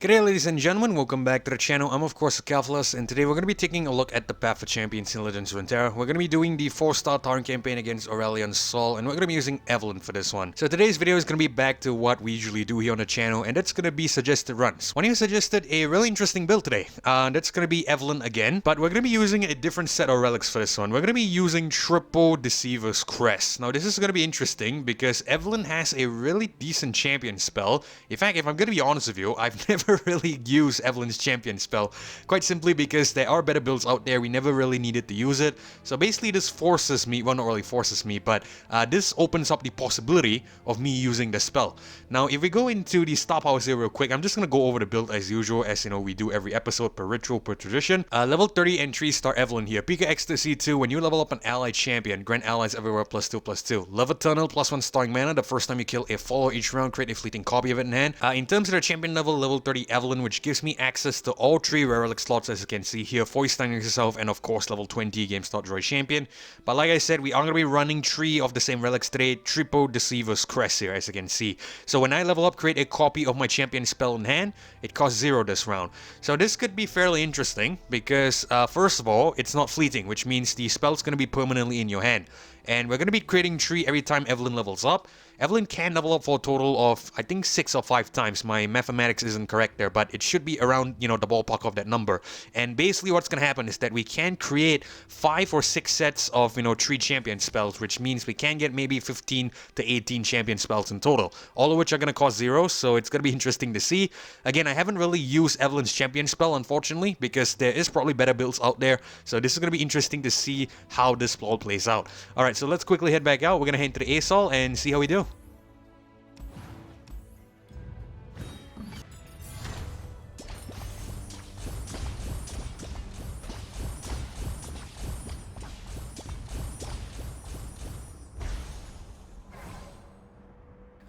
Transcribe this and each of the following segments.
G'day ladies and gentlemen, welcome back to the channel. I'm of course Calflus, and today we're going to be taking a look at the path for champions in Legends of Runeterra. We're going to be doing the 4 Star Targon Campaign against Aurelion Sol, and we're going to be using Evelynn for this one. So today's video is going to be back to what we usually do here on the channel, and that's going to be suggested runs. One of you suggested a really interesting build today, and that's going to be Evelynn again, but we're going to be using a different set of relics for this one. We're going to be using triple Deceiver's Crest. Now this is going to be interesting because Evelynn has a really decent champion spell. In fact, if I'm going to be honest with you, I've never really used Evelynn's champion spell, quite simply because there are better builds out there. We never really needed to use it. So basically this forces me, well, not really forces me, but this opens up the possibility of me using the spell. Now if we go into the star powers here real quick, I'm just going to go over the build as usual, as you know we do every episode per ritual, per tradition. Level 30 and 3 star Evelynn here. Pika Ecstasy 2, when you level up an allied champion, grant allies everywhere +2/+2. Love Eternal, +1 starring mana. The first time you kill a follower each round, create a fleeting copy of it in hand. In terms of the champion level 30 Evelynn, which gives me access to all 3 rare relic slots, as you can see here, 40 stunning yourself, and of course level 20 game start droid champion. But like I said, we are going to be running 3 of the same relics today, triple Deceiver's Crest here, as you can see. So when I level up, create a copy of my champion spell in hand, it costs 0 this round. So this could be fairly interesting because first of all, it's not fleeting, which means the spell's going to be permanently in your hand. And we're going to be creating 3 every time Evelynn levels up. Evelynn can level up for a total of, I think, 6 or 5 times. My mathematics isn't correct there, but it should be around, you know, the ballpark of that number. And basically what's going to happen is that we can create 5 or 6 sets of, 3 champion spells, which means we can get maybe 15 to 18 champion spells in total, all of which are going to cost 0, so it's going to be interesting to see. Again, I haven't really used Evelynn's champion spell, unfortunately, because there is probably better builds out there, so this is going to be interesting to see how this all plays out. Alright, so let's quickly head back out. We're going to head into the A-Sol and see how we do.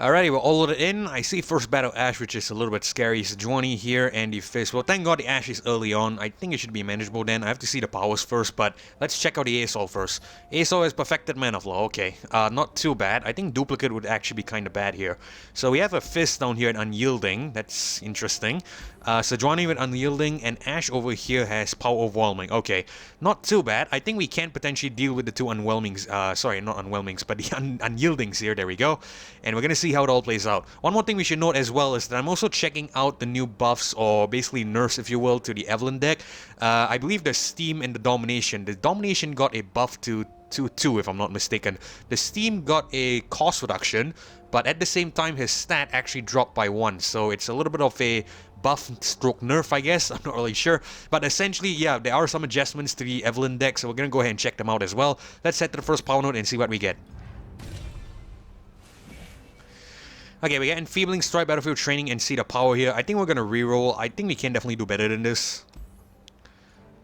Alrighty, we're all loaded in. I see first battle Ashe, which is a little bit scary. Sejuani here and the Fizz. Well, thank God the Ashe is early on. I think it should be manageable then. I have to see the powers first, but let's check out the A-Sol first. A-Sol has perfected Mana Flow. Okay, not too bad. I think duplicate would actually be kind of bad here. So we have a Fizz down here at Unyielding. That's interesting. Sejuani with Unyielding, and Ashe over here has Power Overwhelming. Okay, not too bad. I think we can potentially deal with the 2 Unwhelmings. Sorry, not Unwhelmings, but the Unyieldings here. There we go. And we're going to see how it all plays out. One more thing we should note as well is that I'm also checking out the new buffs, or basically nerfs if you will, to the Evelynn deck. I believe the Steam and the Domination. The Domination got a buff to 2 if I'm not mistaken. The Steam got a cost reduction, but at the same time his stat actually dropped by 1, so it's a little bit of a buff stroke nerf, I guess. I'm not really sure, but essentially, yeah, there are some adjustments to the Evelynn deck, so we're gonna go ahead and check them out as well. Let's head to the first power node and see what we get. Okay, we got Enfeebling, Strike, Battlefield Training, and see the power here. I think we're gonna reroll. I think we can definitely do better than this.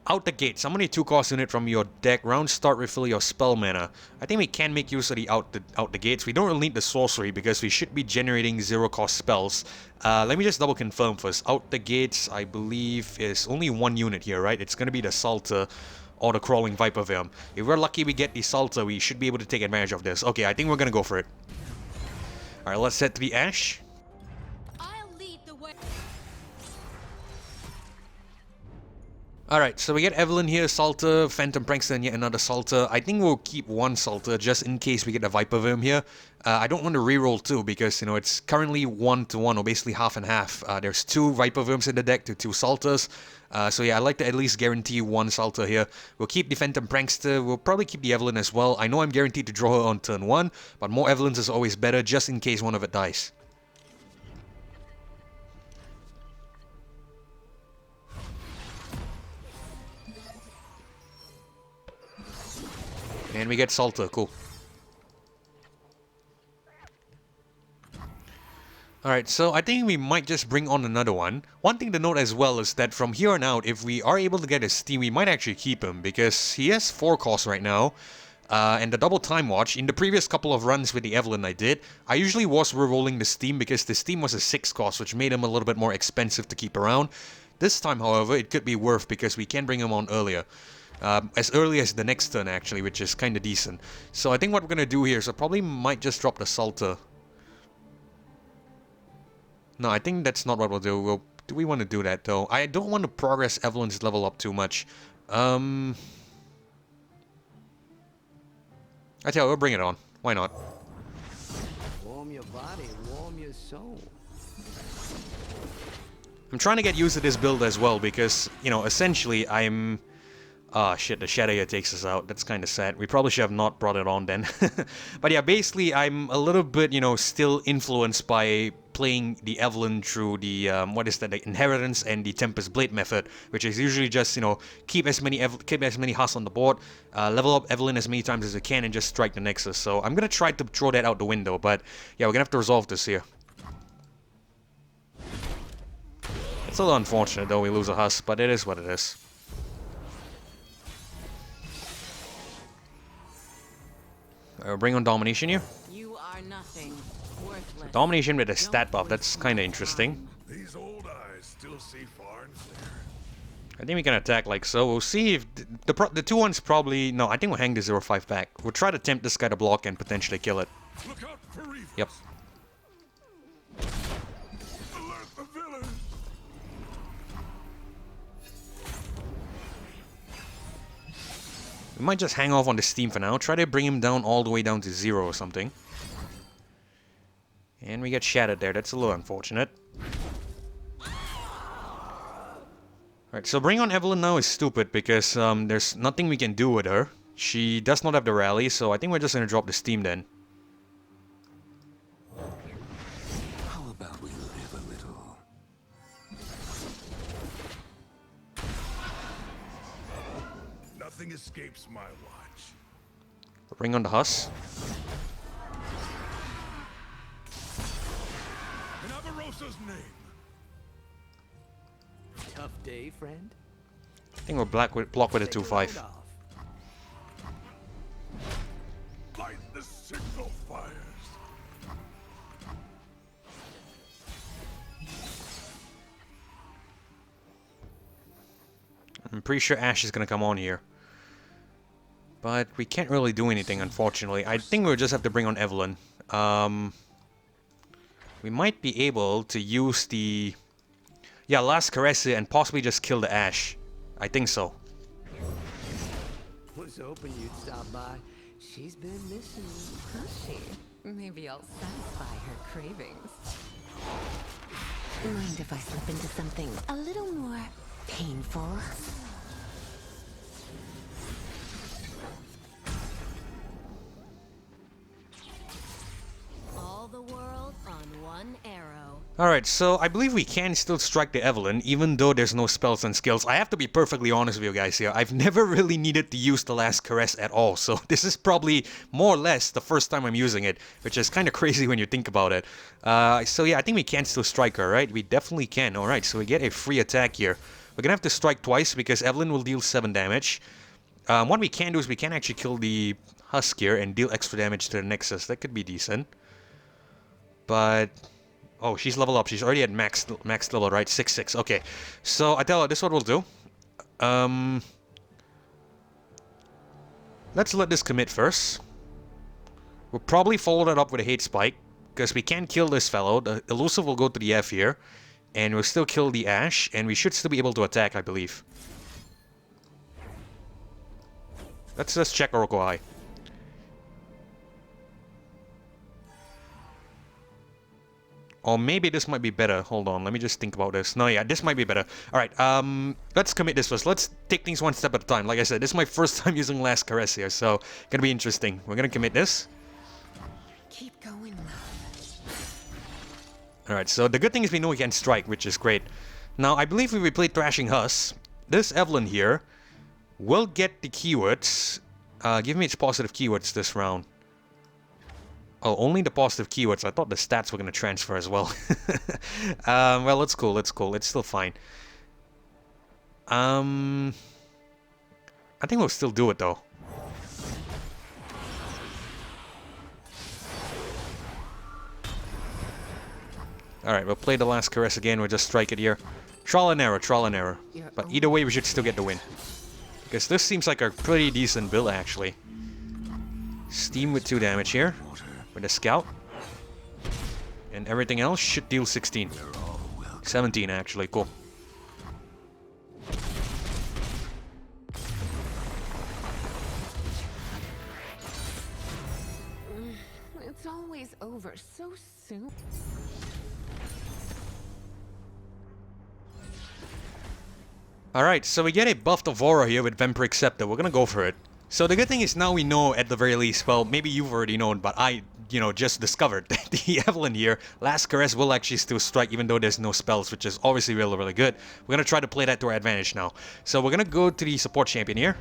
Out the gate, summon a 2-cost unit from your deck. Round start, refill your spell mana. I think we can make use of the out the gates. We don't really need the sorcery because we should be generating 0-cost spells. Let me just double confirm first. Out the gates, I believe, is only 1 unit here, right? It's gonna be the Salter or the Crawling Viper Venom. If we're lucky we get the Salter, we should be able to take advantage of this. Okay, I think we're gonna go for it. Alright, let's head to the Ashe. Alright, so we get Evelynn here, Salter, Phantom Prankster, and yet another Salter. I think we'll keep 1 Salter just in case we get a Viper Venom here. I don't want to reroll 2 because, it's currently 1-to-1, or basically half and half. There's 2 Viper Venoms in the deck to 2 Salters. So yeah, I'd like to at least guarantee 1 Salter here. We'll keep the Phantom Prankster. We'll probably keep the Evelynn as well. I know I'm guaranteed to draw her on turn 1, but more Evelynns is always better just in case one of it dies. And we get Salter, cool. Alright, so I think we might just bring on another one. One thing to note as well is that from here on out, if we are able to get his Steam, we might actually keep him, because he has 4 costs right now. And the double time watch, in the previous couple of runs with the Evelynn I did, I usually was rerolling the Steam because the Steam was a 6 cost, which made him a little bit more expensive to keep around. This time, however, it could be worth because we can bring him on earlier. As early as the next turn actually, which is kind of decent. So I think what we're going to do here is I probably might just drop the Salter. No, I think that's not what we'll do. We'll do we want to do that though? I don't want to progress Evelynn's level up too much. I tell you, we'll bring it on. Why not? Warm your body, warm your soul. I'm trying to get used to this build as well because, you know, essentially I'm... Ah, shit, the Shadow here takes us out. That's kind of sad. We probably should have not brought it on then. But yeah, basically I'm a little bit, you know, still influenced by playing the Evelynn through the, what is that, the Inheritance and the Tempest Blade method, which is usually just, you know, keep as many husks on the board, level up Evelynn as many times as you can, and just strike the Nexus. So I'm gonna try to throw that out the window, but yeah, we're gonna have to resolve this here. It's a little unfortunate though, we lose a husk, but it is what it is. Bring on Domination here. You are nothing. Worthless. Domination with a stat buff, that's kind of interesting. These old eyes still see far and clear. I think we can attack like so. We'll see if the 2-1's probably... No, I think we'll hang the 0-5 back. We'll try to tempt this guy to block and potentially kill it. Look out for reavers. Yep. Alert the villain. We might just hang off on the steam for now. Try to bring him down all the way down to 0 or something. And we get shattered there. That's a little unfortunate. Alright, so bring on Evelynn now is stupid because there's nothing we can do with her. She does not have the rally, so I think we're just going to drop the steam then. How about we live a little? Nothing escapes my watch. Bring on the husk. In Avarosa's name. Tough day, friend. I think we'll block with a 2-5. Take a load off. Light the signal fires. I'm pretty sure Ashe is going to come on here. But we can't really do anything, unfortunately. I think we'll just have to bring on Evelynn. We might be able to use the... Yeah, last Caress and possibly just kill the Ashe. I think so. Was hoping you'd stop by. She's been missing you. Has she? Maybe I'll satisfy her cravings. Mind if I slip into something a little more painful? All the world on one arrow. Alright, so I believe we can still strike the Evelynn, even though there's no spells and skills. I have to be perfectly honest with you guys here. I've never really needed to use the last Caress at all, so this is probably more or less the first time I'm using it, which is kind of crazy when you think about it. So yeah, I think we can still strike her, right? We definitely can. Alright, so we get a free attack here. We're gonna have to strike twice because Evelynn will deal 7 damage. What we can do is we can actually kill the Husk here and deal extra damage to the Nexus. That could be decent. But... Oh, she's level up. She's already at max level, right? 6-6. Okay. So, I tell you, this is what we'll do. Let's let this commit first. We'll probably follow that up with a hate spike. Because we can kill this fellow. The elusive will go to the F here. And we'll still kill the Ashe. And we should still be able to attack, I believe. Let's just check Oracle Eye. Or maybe this might be better. Hold on, let me just think about this. No, yeah, this might be better. Alright, let's commit this first. Let's take things one step at a time. Like I said, this is my first time using Last Caress here, so gonna be interesting. We're gonna commit this. Keep going, love. Alright, so the good thing is we know we can strike, which is great. Now, I believe if we play Thrashing Husk, this Evelynn here will get the keywords. Give me its positive keywords this round. Oh, only the positive keywords. I thought the stats were going to transfer as well. Well, it's cool. It's cool. It's still fine. I think we'll still do it, though. Alright, we'll play the last Caress again. We'll just strike it here. Trial and error, trial and error. But either way, we should still get the win. Because this seems like a pretty decent build, actually. Steam with 2 damage here. With a Scout. And everything else should deal 16. 17 actually, cool. It's always over so soon. Alright, so we get a buffed Aurora here with Vampiric Scepter. We're gonna go for it. So the good thing is now we know at the very least, well, maybe you've already known, but I, just discovered that the Evelynn here, Last Caress will actually still strike even though there's no spells, which is obviously really, really good. We're gonna try to play that to our advantage now. So we're gonna go to the support champion here.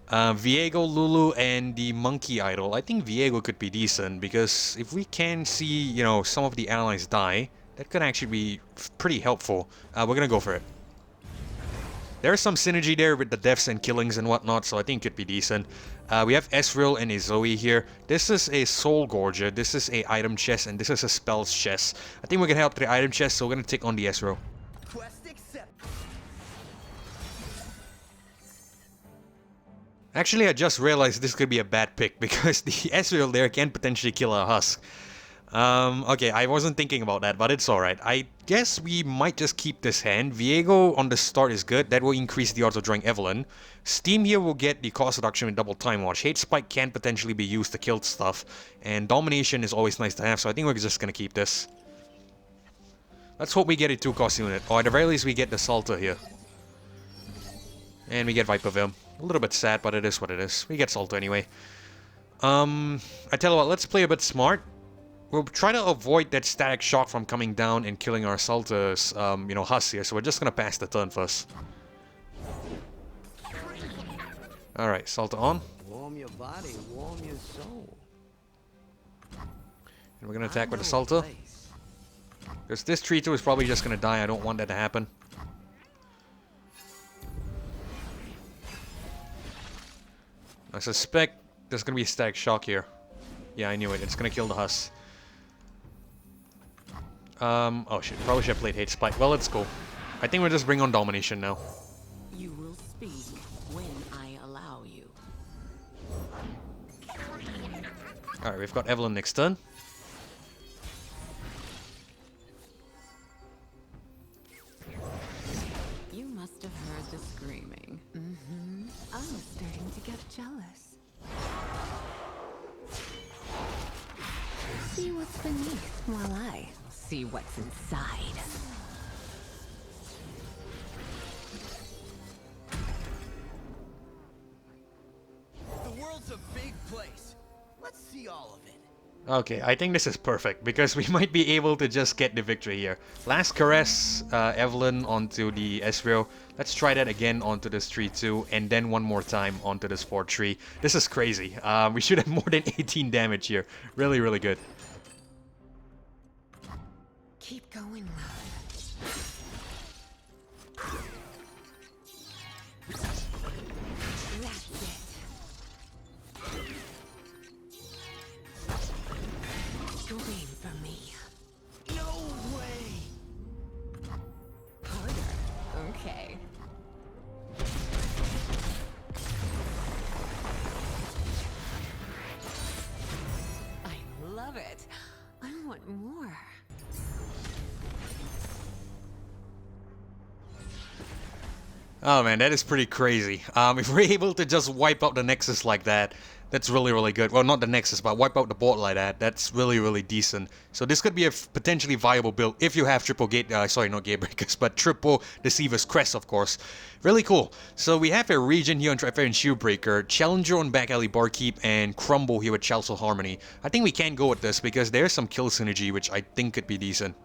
Viego, Lulu, and the Monkey Idol. I think Viego could be decent because if we can see, some of the allies die, that could actually be pretty helpful. We're gonna go for it. There's some synergy there with the deaths and killings and whatnot, so I think it could be decent. We have Ezreal and a Zoe here. This is a Soul Gorger, this is a item chest, and this is a spells chest. I think we're gonna help the item chest, so we're gonna take on the Ezreal. Quest accept. Actually, I just realized this could be a bad pick because the Ezreal there can potentially kill our Husk. Okay, I wasn't thinking about that, but it's alright. I guess we might just keep this hand. Viego on the start is good. That will increase the odds of drawing Evelynn. Steam here will get the cost reduction with double time watch. Hate Spike can potentially be used to kill stuff. And Domination is always nice to have, so I think we're just gonna keep this. Let's hope we get a 2-cost unit. Or at the very least we get the Salter here. And we get Viper Veil. A little bit sad, but it is what it is. We get Salter anyway. I tell you what, let's play a bit smart. We'll try to avoid that static shock from coming down and killing our Salter's, Husk here, so we're just gonna pass the turn first. Alright, Salter on. Warm your body, warm your soul. And we're gonna attack with the Salter. Because this 3-2 is probably just gonna die, I don't want that to happen. I suspect there's gonna be a static shock here. Yeah, I knew it, it's gonna kill the Husk. Oh shit, probably should have played Hate Spike. Well, let's go. I think we'll just bring on Domination now. You will speak when I allow you. Alright, we've got Evelynn next turn. You must have heard the screaming. I'm starting to get jealous. See what's beneath while I see what's inside. The world's a big place. Let's see all of it. Okay, I think this is perfect because we might be able to just get the victory here. Last Caress, Evelynn onto the Ezreal. Let's try that again onto this 3-2 and then one more time onto this 4-3. This is crazy. We should have more than 18 damage here. Really, really good. Keep going, love. That's it. Scream for me. No way. Harder. Okay. I love it. I want more. Oh man, that is pretty crazy. If we're able to just wipe out the Nexus like that, that's really, really good. Well, not the Nexus, but wipe out the board like that. That's really, really decent. So this could be a potentially viable build if you have triple gate, sorry, not Gatebreakers, but triple Deceiver's Crest, of course. Really cool. So we have a Regen here on Trifarian Shieldbreaker, Challenger on Back Alley Barkeep, and Crumble here with Chalcel Harmony. I think we can go with this because there's some kill synergy, which I think could be decent.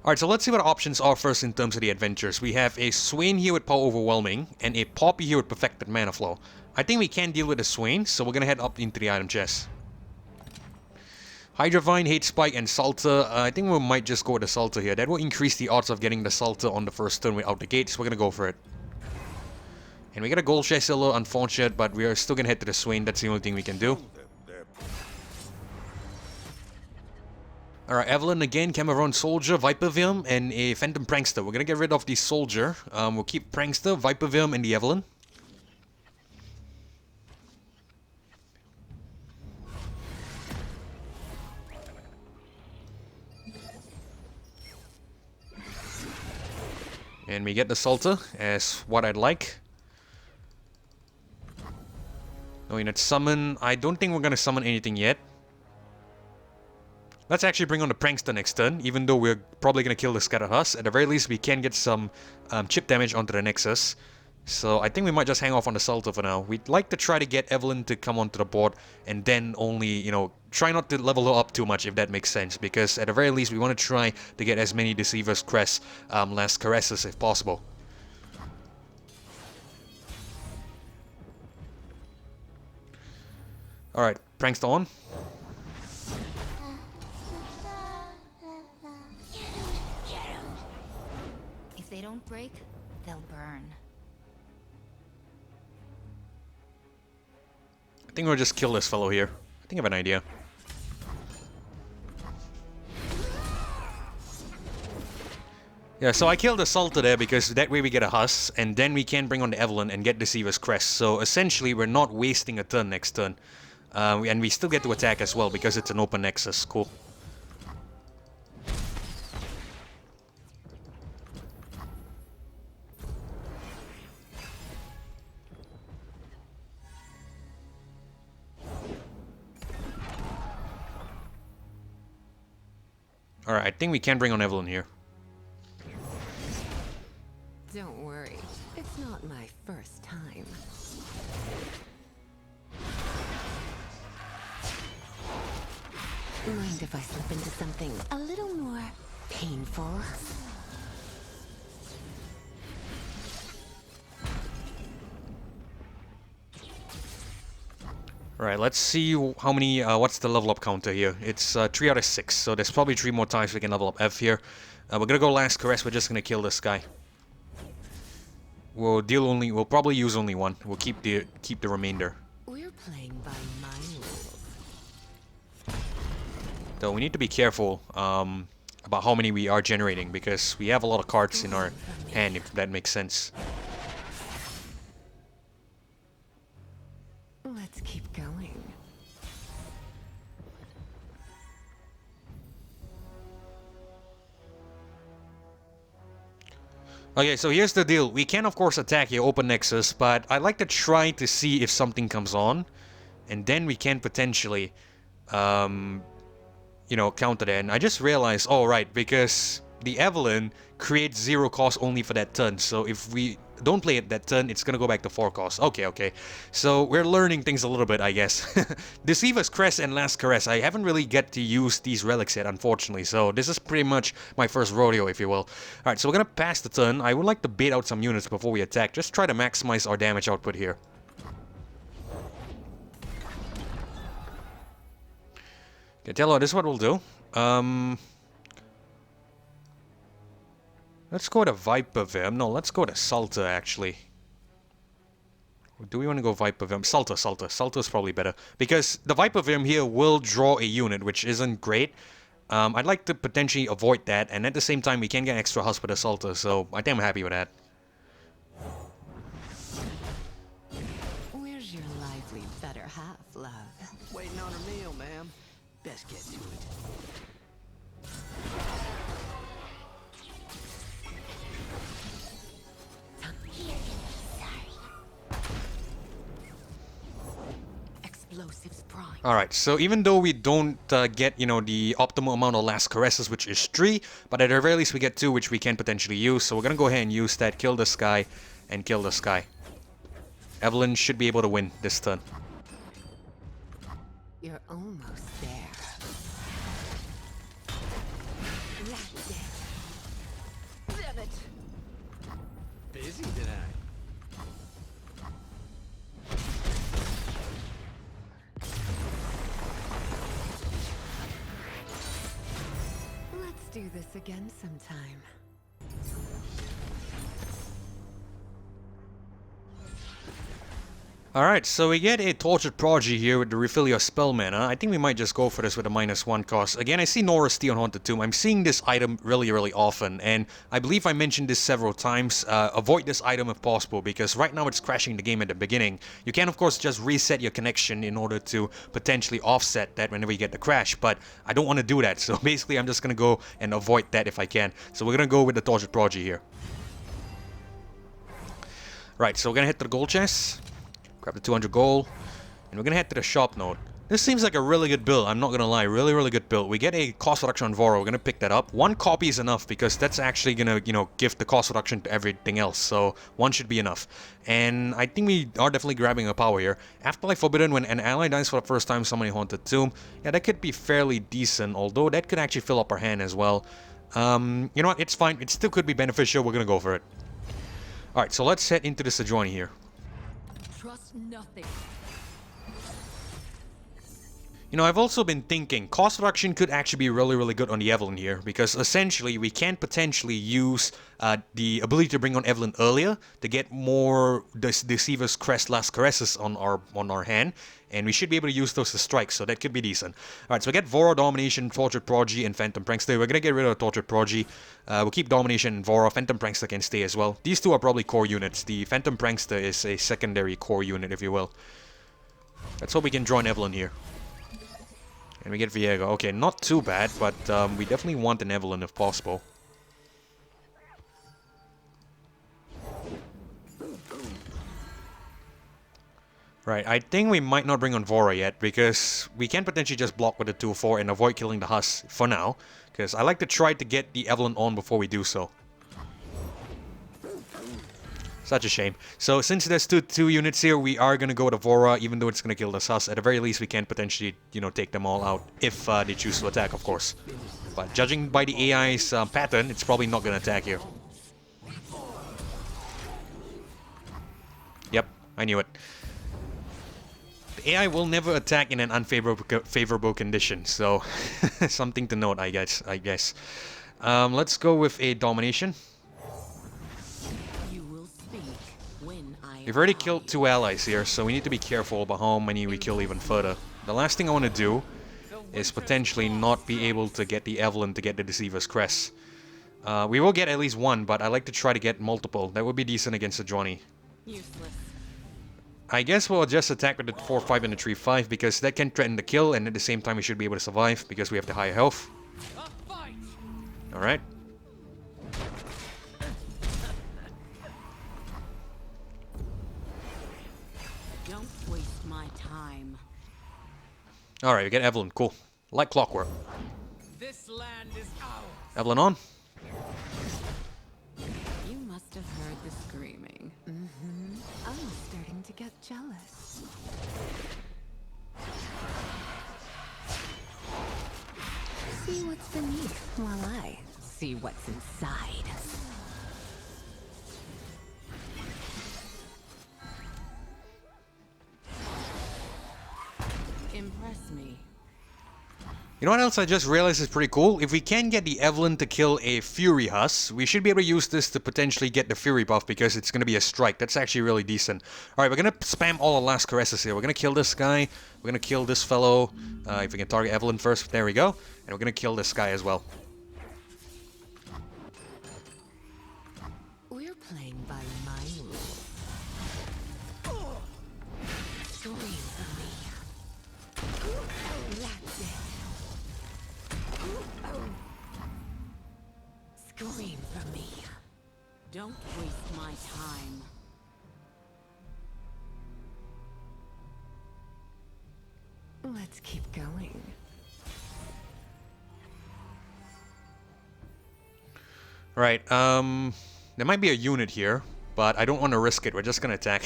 Alright, so let's see what our options are first in terms of the adventures. We have a Swain here with Power Overwhelming, and a Poppy here with Perfected Mana Flow. I think we can deal with the Swain, so we're gonna head up into the item chest. Hydravine, Hate Spike, and Salter. I think we might just go with the Salter here. That will increase the odds of getting the Salter on the first turn without the gate, so we're gonna go for it. And we got a Gold Chest, a little unfortunate, but we are still gonna head to the Swain. That's the only thing we can do. Alright, Evelynn again, Cameron Soldier, Viper Veil, and a Phantom Prankster. We're gonna get rid of the Soldier. We'll keep Prankster, Viper Veil, and the Evelynn. And we get the Salter as what I'd like. No unit summon. I don't think we're gonna summon anything yet. Let's actually bring on the Prankster next turn, even though we're probably gonna kill the Scatter Husk. At the very least, we can get some chip damage onto the Nexus. So I think we might just hang off on the Salter for now. We'd like to try to get Evelynn to come onto the board and then only, you know, try not to level her up too much if that makes sense. Because at the very least, we want to try to get as many Deceivers, Crest, last Caresses if possible. Alright, Prankster on. If they don't break, they'll burn. I think we'll just kill this fellow here. I think I have an idea. Yeah, so I killed the Salter there because that way we get a Husk, and then we can bring on the Evelynn and get Deceiver's Crest. So essentially, we're not wasting a turn next turn. And we still get to attack as well because it's an open Nexus. Cool. Alright, I think we can bring on Evelynn here. Don't worry, it's not my first time. Mind if I slip into something a little more painful? Alright, let's see how many, what's the level up counter here. It's 3 out of 6, so there's probably 3 more times we can level up F here. We're gonna go last Caress, we're just gonna kill this guy. We'll probably use only one. We'll keep the remainder. We're playing by my rules. Though we need to be careful about how many we are generating, because we have a lot of cards in our hand, if that makes sense. Let's keep going. Okay, so here's the deal. We can, of course, attack your open Nexus, but I like to try to see if something comes on, and then we can potentially, you know, counter that. And I just realized, oh, right, because the Evelynn creates 0 cost only for that turn. So if we don't play it that turn, it's gonna go back to 4 cost. Okay. So we're learning things a little bit, I guess. Deceiver's Crest and Last Caress. I haven't really get to use these relics yet, unfortunately. So this is pretty much my first rodeo, if you will. Alright, so we're gonna pass the turn. I would like to bait out some units before we attack. Just try to maximize our damage output here. Okay, tell you what, this is what we'll do. Let's go to Viper Vim. No, let's go to Salter, actually. Do we want to go Viper Vim? Salter. Salter's probably better. Because the Viper Vim here will draw a unit, which isn't great. I'd like to potentially avoid that, and at the same time, we can get extra Husk with the Salter, so I think I'm happy with that. Where's your lively better half, love? Waiting on her meal, ma'am. Best get to it. Explosives prime. Alright, so even though we don't get, you know, the optimal amount of Last Caresses, which is 3, but at the very least we get 2, which we can potentially use. So we're gonna go ahead and use that, kill this guy, and kill this guy. Evelynn should be able to win this turn. You're almost there. That's it. Damn it. Busy tonight. Let's do this again sometime. Alright, so we get a Tortured Prodigy here with the refill your spell mana. I think we might just go for this with a -1 cost. Again, I see Nora's Tea on Haunted Tomb. I'm seeing this item really often, and I believe I mentioned this several times. Avoid this item if possible, because right now it's crashing the game at the beginning. You can, of course, just reset your connection in order to potentially offset that whenever you get the crash, but I don't want to do that, so basically I'm just going to go and avoid that if I can. So we're going to go with the Tortured Prodigy here. Right, so we're gonna head to the gold chest, grab the 200 gold, and we're gonna head to the shop node. This seems like a really good build, I'm not gonna lie, really good build. We get a cost reduction on Voro, we're gonna pick that up. One copy is enough because that's actually gonna, you know, give the cost reduction to everything else, so one should be enough. And I think we are definitely grabbing a power here. Afterlife Forbidden, when an ally dies for the first time summoning Haunted Tomb, yeah, that could be fairly decent, although that could actually fill up our hand as well. You know what, it's fine, it still could be beneficial, we're gonna go for it. Alright, so let's head into the Sejuani here. Trust nothing. You know, I've also been thinking, cost reduction could actually be really good on the Evelynn here, because essentially we can potentially use the ability to bring on Evelynn earlier to get more Deceiver's Crest Last Caresses on our hand, and we should be able to use those to strike, so that could be decent. Alright, so we get Voro, Domination, Tortured Prodigy, and Phantom Prankster. We're gonna get rid of Tortured Prodigy. We'll keep Domination and Voro. Phantom Prankster can stay as well. These two are probably core units. The Phantom Prankster is a secondary core unit, if you will. Let's hope we can join Evelynn here. And we get Viego. Okay, not too bad, but we definitely want an Evelynn if possible. Right, I think we might not bring on Vora yet, because we can potentially just block with the 2-4 and avoid killing the Huss for now. Because I like to try to get the Evelynn on before we do so. Such a shame. So since there's two units here, we are going to go with Vora, even though it's going to kill the Sus. At the very least, we can potentially, you know, take them all out if they choose to attack, of course. But judging by the AI's pattern, it's probably not going to attack here. Yep, I knew it. The AI will never attack in an unfavorable condition, so something to note, I guess. Let's go with a Domination. We've already killed 2 allies here, so we need to be careful about how many we kill even further. The last thing I want to do is potentially not be able to get the Evelynn to get the Deceiver's Crest. We will get at least one, but I like to try to get multiple. That would be decent against Sejuani. Useless. I guess we'll just attack with the 4-5 and the 3-5 because that can threaten the kill, and at the same time we should be able to survive because we have the higher health. Alright. Don't waste my time. Alright, we get Evelynn. Cool. Like clockwork. This land is ours. Evelynn on. You must have heard the screaming. I'm starting to get jealous. See what's beneath while I see what's inside. Impress me. You know what else I just realized is pretty cool? If we can get the Evelynn to kill a Fury Huss, we should be able to use this to potentially get the Fury buff because it's going to be a strike. That's actually really decent. Alright, we're going to spam all the last caresses here. We're going to kill this guy. We're going to kill this fellow. If we can target Evelynn first. There we go. And we're going to kill this guy as well. We're playing by my rules. Scream for me. That's it. Scream for me. Don't waste my time. Let's keep going. Right, there might be a unit here, but I don't want to risk it. We're just going to attack.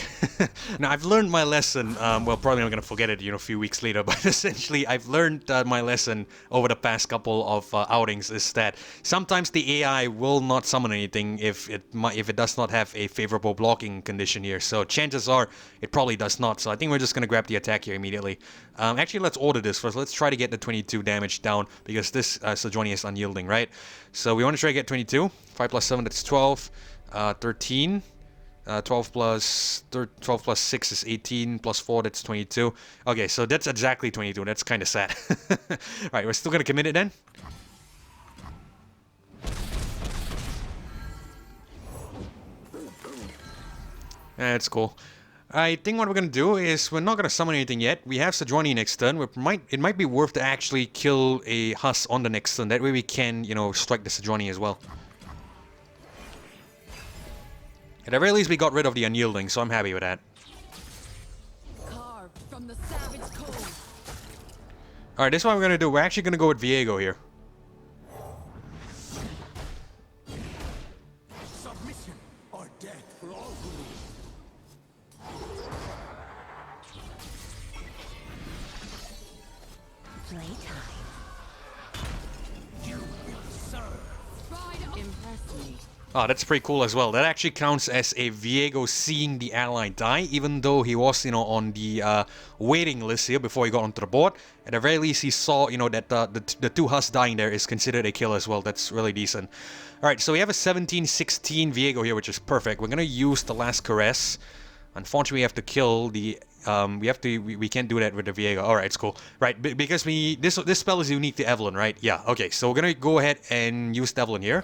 Now, I've learned my lesson. Well, probably I'm going to forget it, you know, a few weeks later. But essentially, I've learned my lesson over the past couple of outings is that sometimes the AI will not summon anything if it does not have a favorable blocking condition here. So chances are it probably does not. So I think we're just going to grab the attack here immediately. Actually, let's order this first. Let's try to get the 22 damage down because this Sejuani is unyielding, right? So we want to try to get 22. 5 plus 7, that's 12. 13. 12 plus 6 is 18, plus 4, that's 22. Okay, so that's exactly 22. That's kind of sad. Alright, we're still going to commit it then? That's cool. I think what we're going to do is we're not going to summon anything yet. We have Sejuani next turn. It might be worth to actually kill a Huss on the next turn. That way we can, you know, strike the Sejuani as well. At the very least, we got rid of the unyielding, so I'm happy with that. Carved from the savage cold. Alright, this is what we're gonna do. We're actually gonna go with Viego here. Submission or death for all who live. Playtime. You will serve. Impress me. Oh, that's pretty cool as well. That actually counts as a Viego seeing the ally die, even though he was, you know, on the waiting list here before he got onto the board. At the very least, he saw, you know, that the two Husks dying there is considered a kill as well. That's really decent. Alright, so we have a 17-16 Viego here, which is perfect. We're gonna use the last Caress. Unfortunately, we have to kill the... we can't do that with the Viego. Alright, it's cool. Right, because this spell is unique to Evelynn, right? Yeah, okay. So we're gonna go ahead and use Evelynn here.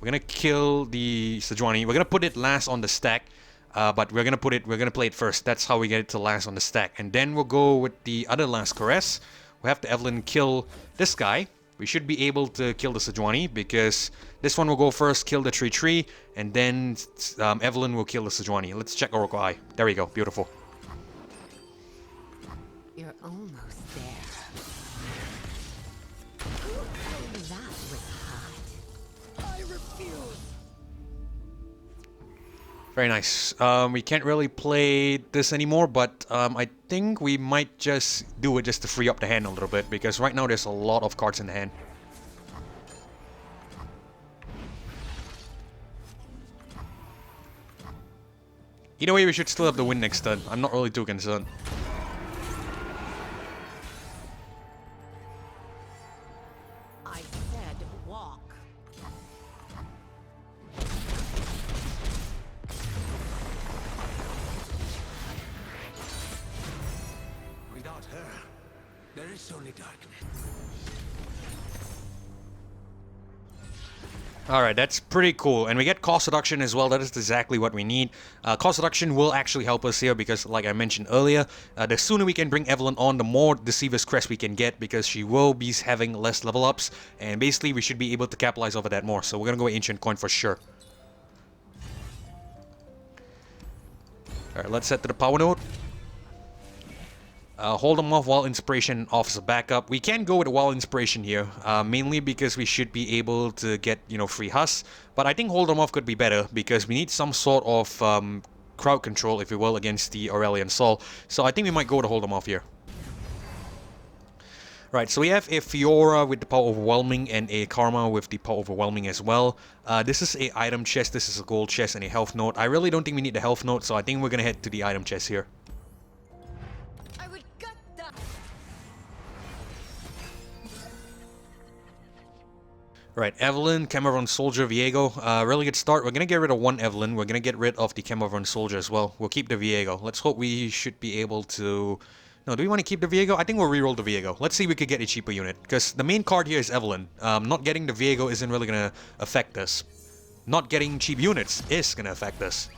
We're gonna kill the Sejuani. We're gonna put it last on the stack, but we're gonna play it first. That's how we get it to last on the stack. And then we'll go with the other last Caress. We'll have the Evelynn kill this guy. We should be able to kill the Sejuani because this one will go first, kill the 3/3, and then Evelynn will kill the Sejuani. Let's check Oracle Eye. There we go, beautiful. You're almost there. That was hot. I refuse. Very nice. We can't really play this anymore, but I think we might just do it just to free up the hand a little bit, because right now there's a lot of cards in the hand. Either way, we should still have the win next turn. I'm not really too concerned. I said walk. Without her, there is only darkness. Alright, that's pretty cool. And we get cost reduction as well. That is exactly what we need. Cost reduction will actually help us here because, like I mentioned earlier, the sooner we can bring Evelynn on, the more Deceiver's Crest we can get because she will be having less level ups. And basically, we should be able to capitalize over that more. So we're going to go Ancient Coin for sure. Alright, let's set to the power node. Hold them off while Inspiration offers a backup. We can go with Wild Inspiration here, mainly because we should be able to get, you know, free Husks. But I think Hold them off could be better because we need some sort of crowd control, if you will, against the Aurelion Sol. So I think we might go to Hold them off here. Right, so we have a Fiora with the Power Overwhelming and a Karma with the Power Overwhelming as well. This is a item chest, this is a gold chest and a health node. I really don't think we need the health node, so I think we're gonna head to the item chest here. I would gut that. Right, Evelynn, Cameron Soldier, Viego. Really good start. We're gonna get rid of one Evelynn. We're gonna get rid of the Cameron Soldier as well. We'll keep the Viego. Let's hope we should be able to... No, do we want to keep the Viego? I think we'll reroll the Viego. Let's see if we could get a cheaper unit. Because the main card here is Evelynn. Not getting the Viego isn't really gonna affect us. Not getting cheap units is gonna affect us.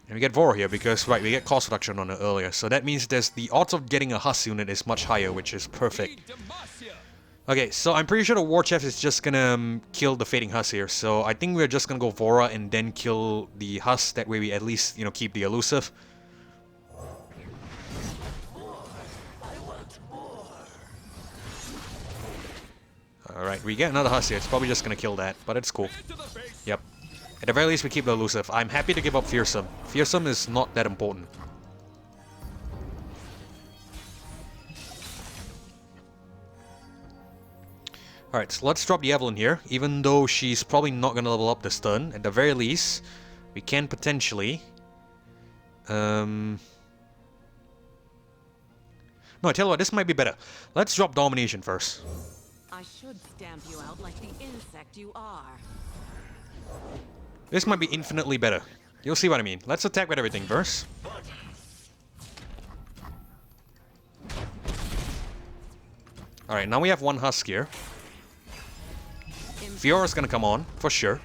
And we get Vora here because, right, we get cost reduction on it earlier. So that means the odds of getting a Husk unit is much higher, which is perfect. Okay, so I'm pretty sure the War Chef is just gonna kill the Fading Husk here. So I think we're just gonna go Vora and then kill the Husk. That way we at least, you know, keep the elusive. Alright, we get another Husk here. It's probably just gonna kill that, but it's cool. Yep. At the very least, we keep the elusive. I'm happy to give up Fearsome. Fearsome is not that important. Alright, so let's drop the Evelynn here. Even though she's probably not going to level up this turn. At the very least, we can potentially... No, I tell you what, this might be better. Let's drop Domination first. I should stamp you out like the insect you are. This might be infinitely better. You'll see what I mean. Let's attack with everything first. Alright, now we have one Husk here. Fiora's gonna come on, for sure.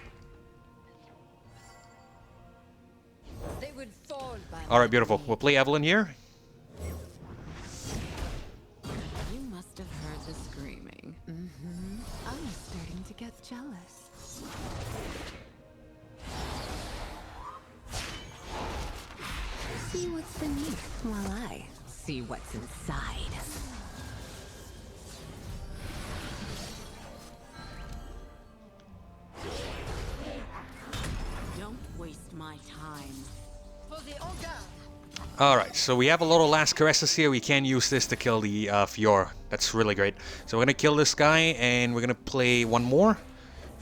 They would fall by Alright, beautiful. We'll play Evelynn here. You must have heard the screaming. I'm starting to get jealous. See what's beneath while I see what's inside. Don't waste my time. For the Olga. Alright, so we have a lot of last caresses here. We can use this to kill the Fiora. That's really great. So we're gonna kill this guy, and we're gonna play one more.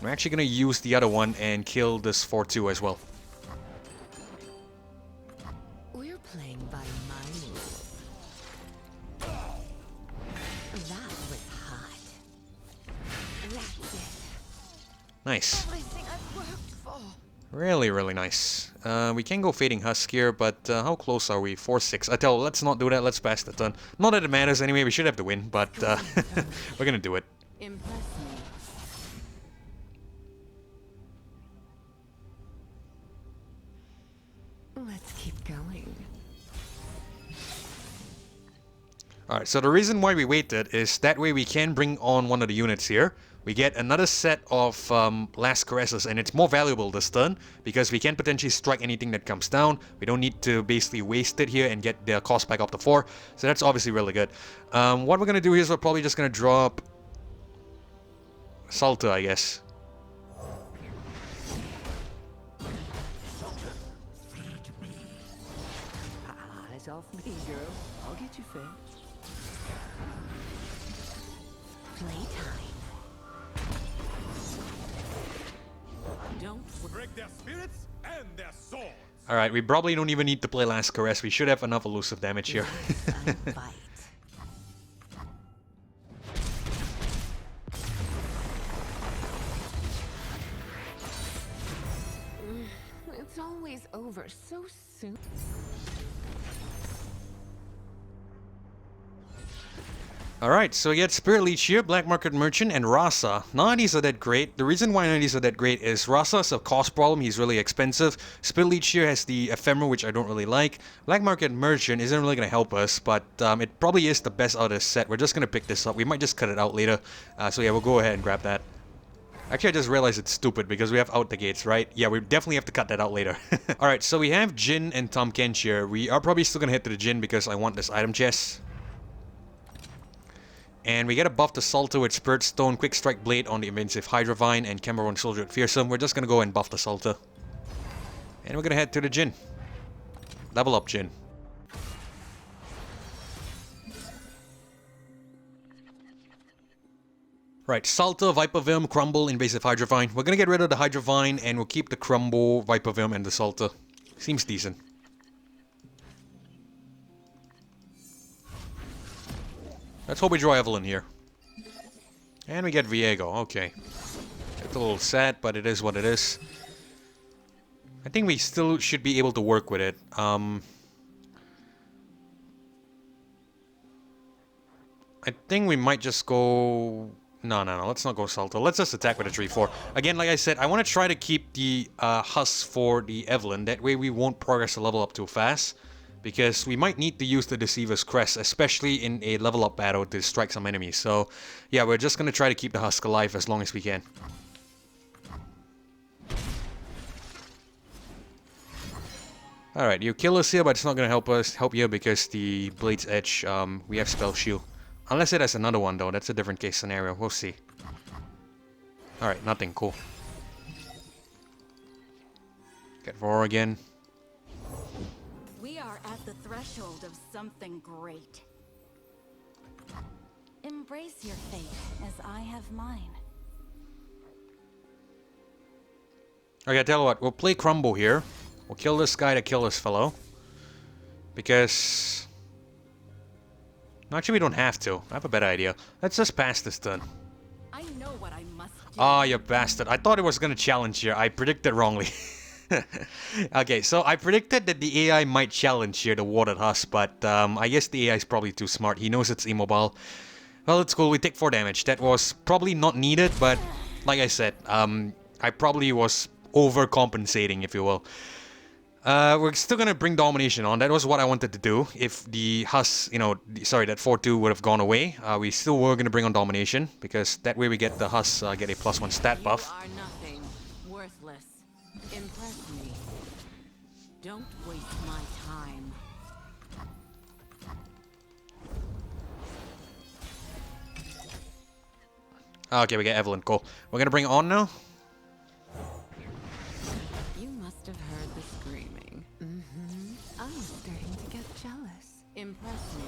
We're actually gonna use the other one and kill this 4-2 as well. We're playing by my rules. That was hot. That's it. Nice. Everything I've worked for. Really, really nice. We can go Fading Husk here, but how close are we? 4-6. I tell you, let's not do that. Let's pass the turn. Not that it matters anyway. We should have the win, but we're gonna do it. Impress me. Let's keep going. Alright, so the reason why we waited is that way we can bring on one of the units here. We get another set of last caresses, and it's more valuable this turn because we can potentially strike anything that comes down. We don't need to basically waste it here and get the cost back up to 4. So that's obviously really good. What we're going to do is we're probably just going to drop Salter, I guess. Eyes off me, girl. I'll get you fed. Playtime. Don't break their spirits and their swords. Alright, we probably don't even need to play Last Caress. We should have enough elusive damage here. Bite. It's always over so soon. Alright, so we get Spirit Leech here, Black Market Merchant, and Rasa. None of these are that great. The reason why none of these are that great is Rasa's a cost problem, he's really expensive. Spirit Leech here has the Ephemeral, which I don't really like. Black Market Merchant isn't really going to help us, but it probably is the best out of this set. We're just going to pick this up. We might just cut it out later. So yeah, we'll go ahead and grab that. Actually, I just realized it's stupid because we have out the gates, right? Yeah, we definitely have to cut that out later. Alright, so we have Jhin and Tahm Kench here. We are probably still going to head to the Jhin because I want this item chest. And we get a buff to Salter with Spirit Stone, Quick Strike Blade on the Invincive Hydravine, and Cameron Soldier with Fearsome. We're just gonna go and buff the Salter. And we're gonna head to the Jhin. Level up Jhin. Right, Salter, Viper Venom, Crumble, Invasive Hydravine. We're gonna get rid of the Hydravine and we'll keep the Crumble, Viper Venom, and the Salter. Seems decent. Let's hope we draw Evelynn here. And we get Viego, okay. It's a little sad, but it is what it is. I think we still should be able to work with it. I think we might just go... No, let's not go Salter. Let's just attack with a 3-4. Again, like I said, I want to try to keep the Husk for the Evelynn. That way we won't progress the level up too fast. Because we might need to use the Deceiver's Crest, especially in a level up battle to strike some enemies. So, yeah, we're just going to try to keep the Husk alive as long as we can. Alright, you kill us here, but it's not going to help you because the Blade's Edge, we have Spell Shield. Unless it has another one though, that's a different case scenario, we'll see. Alright, nothing, cool. Get Roar again. We are at the threshold of something great. Embrace your fate as I have mine. Okay, tell you what, we'll play Crumble here. We'll kill this guy to kill this fellow. Because... Actually, we don't have to. I have a better idea. Let's just pass this turn. I know what I must do. Ah, you bastard. I thought it was going to challenge here. I predicted wrongly. Okay, so I predicted that the AI might challenge here the Warded Husk, but I guess the AI is probably too smart. He knows it's immobile. Well, it's cool. We take 4 damage. That was probably not needed, but like I said, I probably was overcompensating, if you will. We're still gonna bring Domination on. That was what I wanted to do. If the Husk, you know, sorry, that 4-2 would have gone away, we still were gonna bring on Domination, because that way we get the Husk get a +1 stat buff. You are nothing. Don't waste my time. Okay, we get Evelynn. Cool. We're gonna bring it on now. You must have heard the screaming. I'm starting to get jealous. Impress me.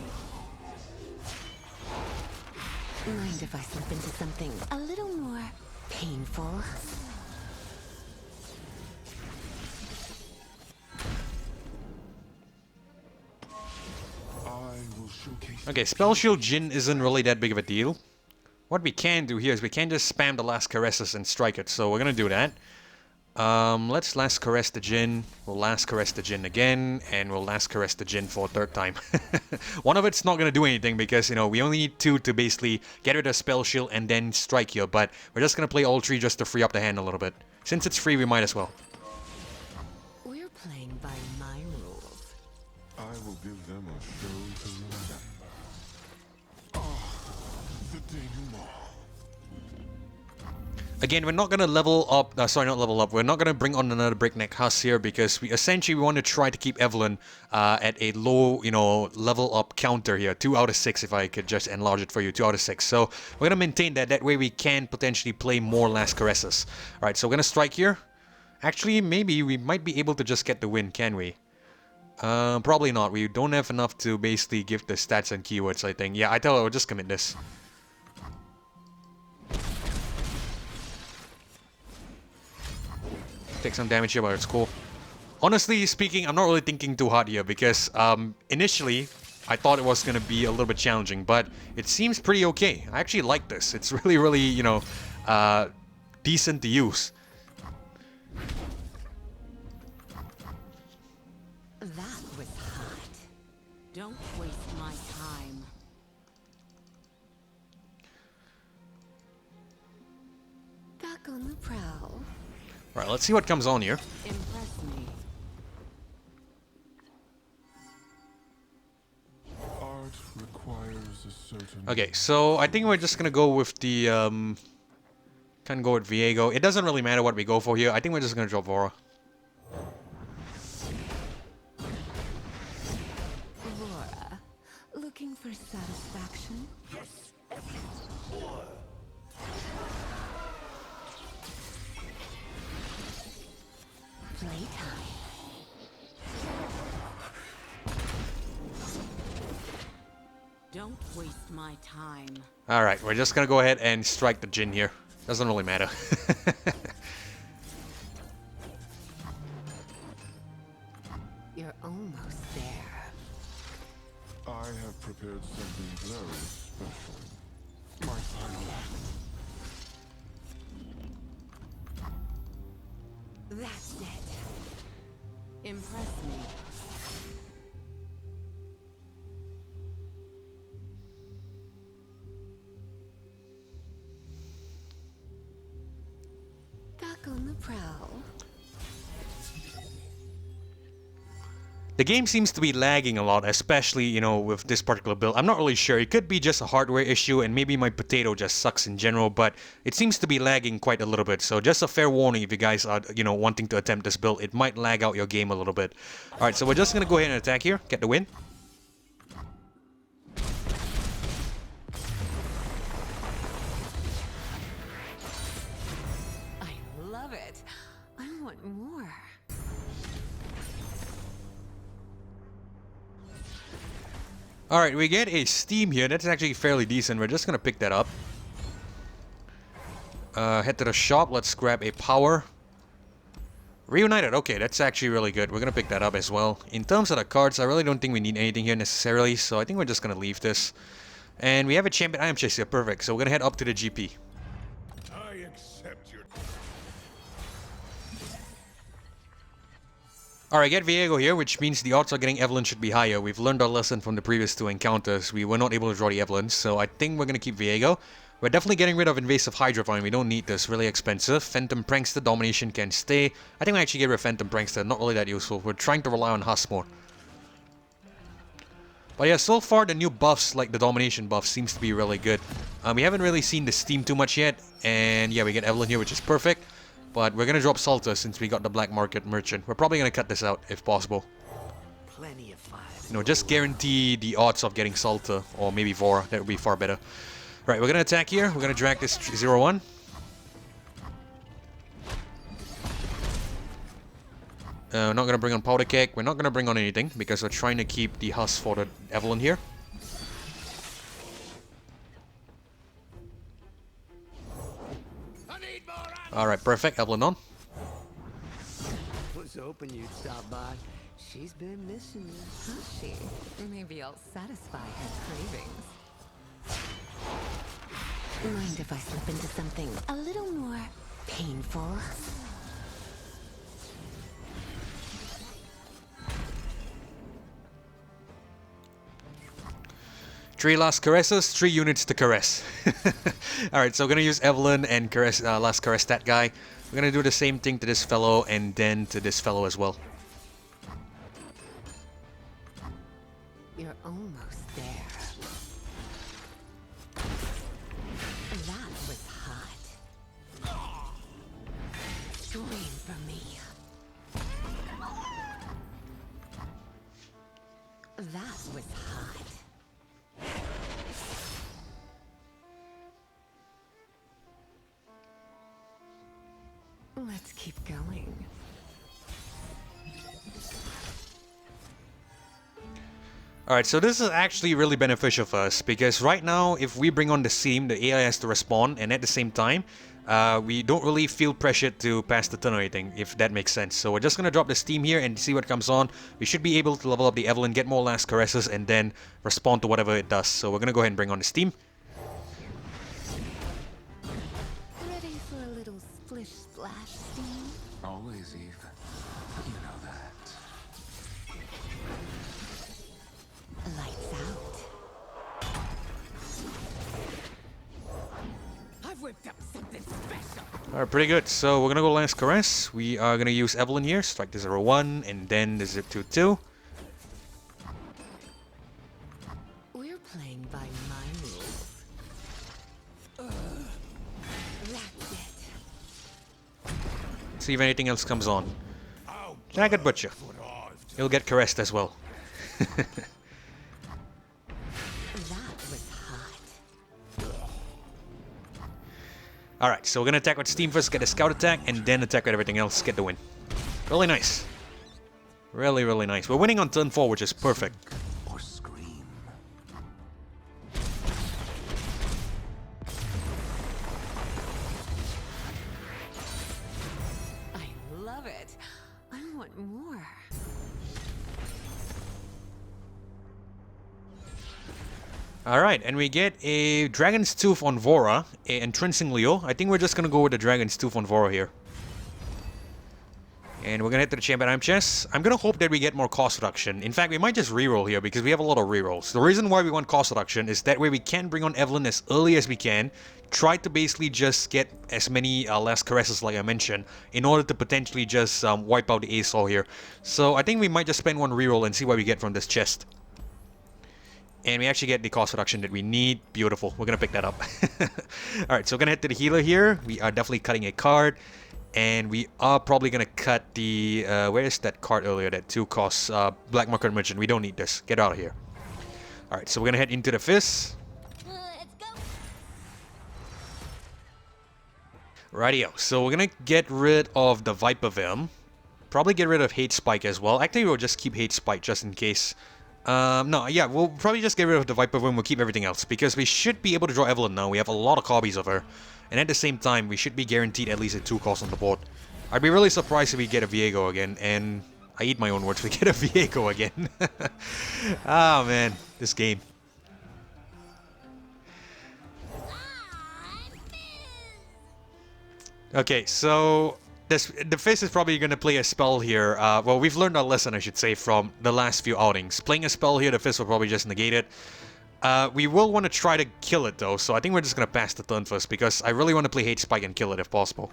Mind if I slip into something a little more painful? Okay, Spell Shield Jhin isn't really that big of a deal. What we can do here is we can just spam the last caresses and strike it, so we're gonna do that. Let's last caress the Jhin, we'll last caress the Jhin again, and we'll last caress the Jhin for a third time. One of it's not gonna do anything because, you know, we only need two to basically get rid of Spell Shield and then strike here, but we're just gonna play all three just to free up the hand a little bit. Since it's free, we might as well. We're playing by my rules. I will give them a show to remember. Ah, the denouement. Again, we're not going to level up, sorry, not level up, we're not going to bring on another Breakneck Husk here because we essentially want to try to keep Evelynn at a low, you know, level up counter here. 2 out of 6 if I could just enlarge it for you, 2 out of 6. So we're going to maintain that, that way we can potentially play more Last Caresses. Alright, so we're going to strike here. Actually, maybe we might be able to just get the win, can we? Probably not, we don't have enough to basically give the stats and keywords, I think. Yeah, I tell you, we'll just commit this. Take some damage here, but it's cool. Honestly speaking, I'm not really thinking too hard here because initially I thought it was going to be a little bit challenging, but it seems pretty okay. I actually like this. It's really, really, you know, decent to use. That was hot. Don't waste my time. Back on the prowl. Right, let's see what comes on here. Impress me. Art requires a certain... Okay, so I think we're just gonna go with the can go with Viego. It doesn't really matter what we go for here. I think we're just gonna drop Vora. Laura, looking for satisfaction? Playtime. Don't waste my time. Alright, we're just gonna go ahead and strike the Jhin here. Doesn't really matter. You're almost there. I have prepared something very special. My final act. That's it. Impress me. Back on the prowl. The game seems to be lagging a lot, especially, you know, with this particular build. I'm not really sure. It could be just a hardware issue and maybe my potato just sucks in general, but it seems to be lagging quite a little bit. So just a fair warning if you guys are, you know, wanting to attempt this build. It might lag out your game a little bit. Alright, so we're just going to go ahead and attack here, get the win. I love it. I want more. Alright, we get a Steam here. That's actually fairly decent. We're just going to pick that up. Head to the shop. Let's grab a power. Reunited. Okay, that's actually really good. We're going to pick that up as well. In terms of the cards, I really don't think we need anything here necessarily. So I think we're just going to leave this. And we have a champion item chest here. Perfect. So we're going to head up to the GP. I accept your... Alright, get Viego here, which means the odds of getting Evelynn should be higher. We've learned our lesson from the previous 2 encounters. We were not able to draw the Evelynn, so I think we're going to keep Viego. We're definitely getting rid of Invasive Hydra Vine. We don't need this. Really expensive. Phantom Prankster Domination can stay. I think we actually get rid of Phantom Prankster. Not really that useful. We're trying to rely on Husk more. But yeah, so far the new buffs, like the Domination buff, seems to be really good. We haven't really seen the Steam too much yet. And yeah, we get Evelynn here, which is perfect. But we're gonna drop Salter since we got the black market merchant. We're probably gonna cut this out if possible. Plenty of fire. You know, just guarantee the odds of getting Salter or maybe Vora. That would be far better. Right, we're gonna attack here. We're gonna drag this 0-1. We're not gonna bring on Powder Keg. We're not gonna bring on anything because we're trying to keep the husk for the Evelynn here. Alright, perfect. Evelynn on. Was hoping you'd stop by. She's been missing you. Has she? Maybe I'll satisfy her cravings. Mind if I slip into something a little more painful? Three last caresses, 3 units to caress. Alright, so we're gonna use Evelynn and caress, last caress that guy. We're gonna do the same thing to this fellow and then to this fellow as well. You're almost there. That was hot. Scream for me. That was hot. Let's keep going. Alright, so this is actually really beneficial for us because right now if we bring on the Seam, the AI has to respond, and at the same time we don't really feel pressured to pass the turn or anything, if that makes sense. So we're just gonna drop the Steam here and see what comes on. We should be able to level up the Evelynn, get more last caresses, and then respond to whatever it does. So we're gonna go ahead and bring on the Steam. Ready for a little splish splash steam? Always, Eve. You know that. Lights out. I've whipped up something special. Alright, pretty good. So we're gonna go last caress. We are gonna use Evelynn here, strike the 0-1, and then the 2-2. We're playing by my rules. That's it. See if anything else comes on. Jagged Butcher. He'll get caressed as well. That was hot. Alright, so we're gonna attack with Steam first, get a scout attack, and then attack with everything else, get the win. Really nice. Really, really nice. We're winning on turn 4, which is perfect. Or scream. I love it. I want more. Alright, and we get a Dragon's Tooth on Vora, a Entrancing Leo. I think we're just gonna go with the Dragon's Tooth on Vora here. And we're gonna head to the Champion Item Chest. I'm gonna hope that we get more cost reduction. In fact, we might just reroll here because we have a lot of rerolls. The reason why we want cost reduction is that way we can bring on Evelynn as early as we can. Try to basically just get as many last caresses like I mentioned in order to potentially just wipe out the ASOL here. So I think we might just spend one reroll and see what we get from this chest. And we actually get the cost reduction that we need. Beautiful. We're going to pick that up. Alright, so we're going to head to the healer here. We are definitely cutting a card. And we are probably going to cut the... where is that card earlier? That 2 costs. Black Market Merchant. We don't need this. Get out of here. Alright, so we're going to head into the Fizz. Let's go. Rightio. So we're going to get rid of the Viper Venom. Probably get rid of Hate Spike as well. Actually, we'll just keep Hate Spike just in case... no, yeah, we'll probably just get rid of the Viper Venom, we'll keep everything else, because we should be able to draw Evelynn now. We have a lot of copies of her, and at the same time, we should be guaranteed at least a 2 cost on the board. I'd be really surprised if we get a Viego again, and I eat my own words, we get a Viego again. Ah, man, this game. Okay, so... the Fizz is probably going to play a spell here. Well, we've learned our lesson, I should say, from the last few outings. Playing a spell here, the Fizz will probably just negate it. We will want to try to kill it, though, so I think we're just going to pass the turn first, because I really want to play Hate Spike and kill it if possible.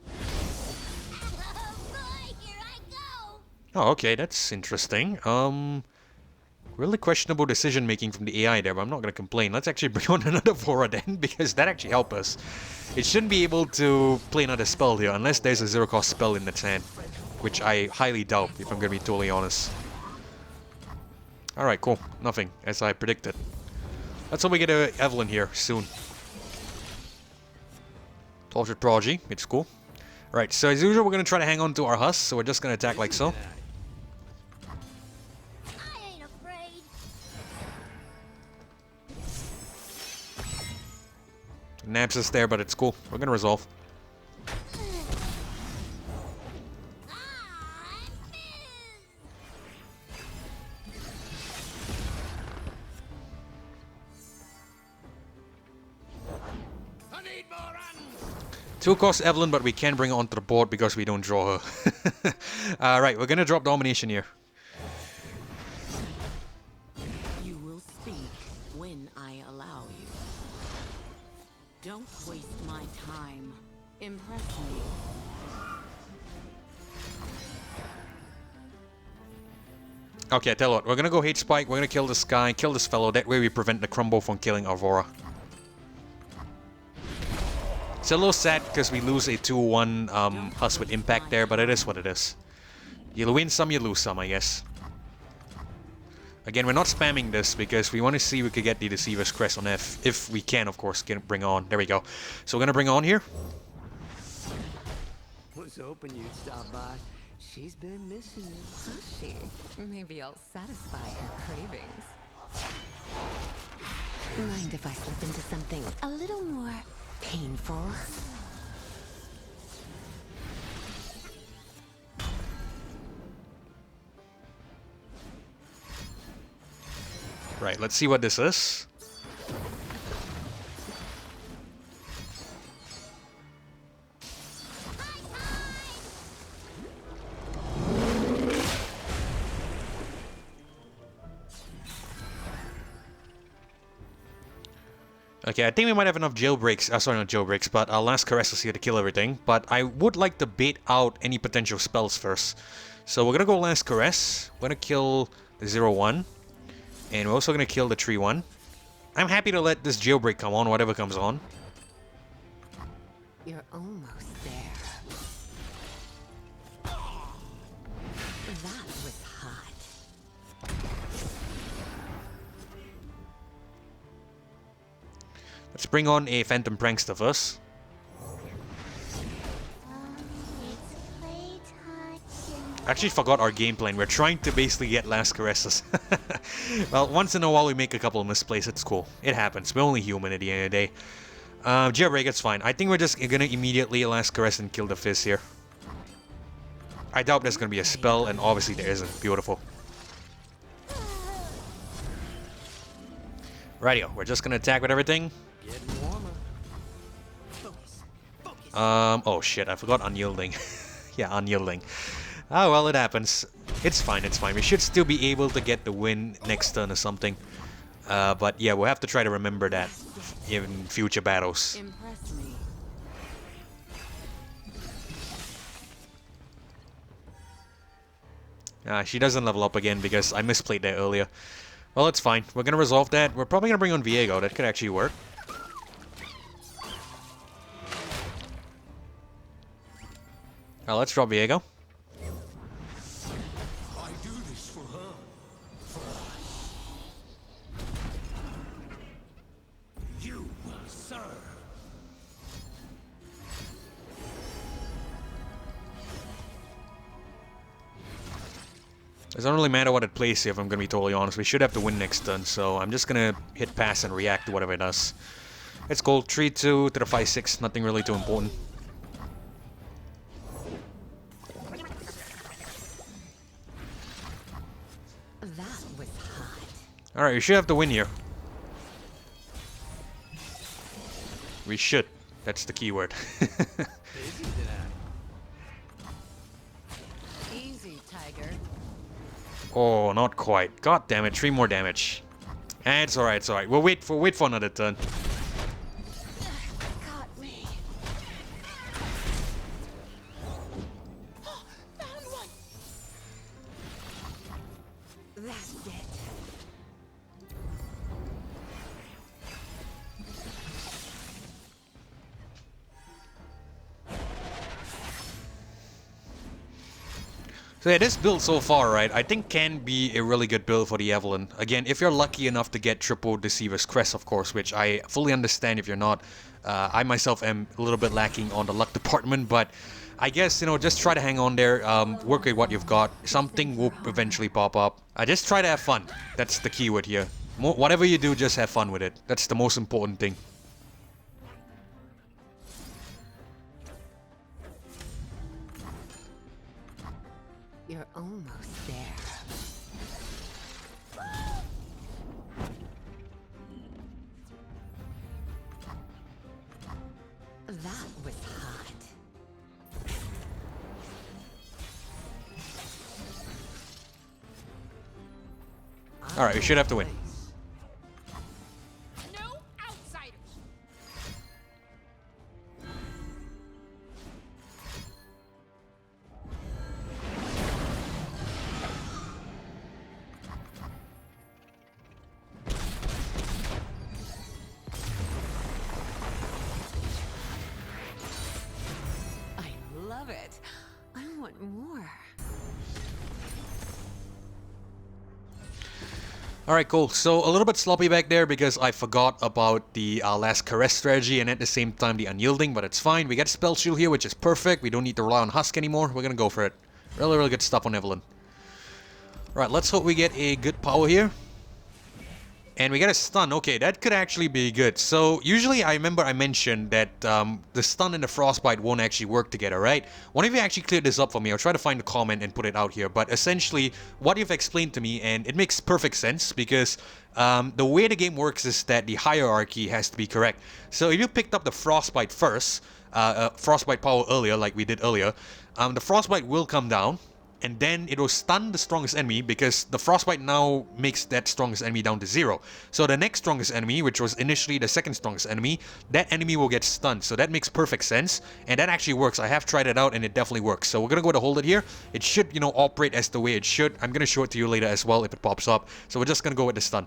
Boy, here I go. Oh, okay, that's interesting. Really questionable decision making from the AI there, but I'm not going to complain. Let's actually bring on another Fiora then, because that actually helped us. It shouldn't be able to play another spell here, unless there's a zero cost spell in its hand, which I highly doubt, if I'm going to be totally honest. Alright, cool. Nothing, as I predicted. Let's hope we get a Evelynn here soon. Tortured Prodigy, it's cool. Alright, so as usual, we're going to try to hang on to our Husk, so we're just going to attack like so. Naps us there, but it's cool. We're gonna resolve. I need more runs. 2-cost Evelynn, but we can bring her onto the board because we don't draw her. Alright, we're gonna drop Domination here. You will speak when I allow you. Don't waste my time. Impress me. Okay, I tell you what, we're gonna go Hate Spike, we're gonna kill this guy, kill this fellow, that way we prevent the Crumble from killing Aurora. It's a little sad because we lose a 2-1 Husk with Impact there, but it is what it is. You win some, you lose some, I guess. Again, we're not spamming this because we want to see if we could get the Deceiver's Crest on F. If we can, of course, bring on. There we go. So we're going to bring on here. Was hoping you'd stop by. She's been missing you. Has she? Maybe I'll satisfy her cravings. Mind if I slip into something a little more painful? Right, let's see what this is. Okay, I think we might have enough jailbreaks, sorry, not jailbreaks, but our last Caresses here to kill everything. But I would like to bait out any potential spells first. So we're gonna go last Caress, we're gonna kill the 0-1, and we're also gonna kill the 3-1. I'm happy to let this jailbreak come on, whatever comes on. You're almost there. That was hot. Let's bring on a Phantom Prankster first. I actually forgot our game plan. We're trying to basically get last Caresses. Well, once in a while we make a couple of misplays. It's cool. It happens. We're only human at the end of the day. Jailbreak, it's fine. I think we're just gonna immediately last Caress and kill the Fizz here. I doubt there's gonna be a spell, and obviously there isn't. Beautiful. Rightio, we're just gonna attack with everything. Getting warmer. Oh shit, I forgot Unyielding. Yeah, Unyielding. Oh well, it happens. It's fine, it's fine. We should still be able to get the win next turn or something. But yeah, we'll have to try to remember that in future battles. Impress me. She doesn't level up again because I misplayed that earlier. Well, it's fine. We're gonna resolve that. We're probably gonna bring on Viego. That could actually work. Let's drop Viego. I do this for her. For us. You will serve. It doesn't really matter what it plays here, if I'm gonna be totally honest. We should have to win next turn, so I'm just gonna hit pass and react to whatever it does. It's cool. 3-2 to the 5-6. Nothing really too important. That was hot. Alright, we should have to win here. We should. That's the keyword. Busy today. Easy, Tiger. Oh, not quite. God damn it, 3 more damage. It's alright, it's alright. We'll wait for another turn. Got me. That's it. So yeah, this build so far, right, I think can be a really good build for the Evelynn. Again, if you're lucky enough to get triple Deceiver's Crest, of course, which I fully understand if you're not. I myself am a little bit lacking on the luck department, but I guess, you know, just try to hang on there, work with what you've got. Something will eventually pop up. Just try to have fun. That's the key word here. Whatever you do, just have fun with it. That's the most important thing. You're almost there. That was hot. Alright, we should have to win. No outsiders. I love it. I want more. Alright, cool. So a little bit sloppy back there because I forgot about the last Caress strategy and at the same time the Unyielding, but it's fine. We get Spell Shield here, which is perfect. We don't need to rely on Husk anymore. We're gonna go for it. Really, really good stuff on Evelynn. Alright, let's hope we get a good power here. And we get a stun. Okay, that could actually be good. So, usually I remember I mentioned that the stun and the frostbite won't actually work together, right? One of you actually cleared this up for me. I'll try to find a comment and put it out here. But essentially, what you've explained to me, and it makes perfect sense because the way the game works is that the hierarchy has to be correct. So, if you picked up the frostbite first, frostbite power earlier, like we did earlier, the frostbite will come down. And then it will stun the strongest enemy because the frostbite now makes that strongest enemy down to 0. So the next strongest enemy, which was initially the second strongest enemy, that enemy will get stunned. So that makes perfect sense. And that actually works. I have tried it out and it definitely works. So we're going to go to hold it here. It should, you know, operate as the way it should. I'm going to show it to you later as well if it pops up. So we're just going to go with the stun.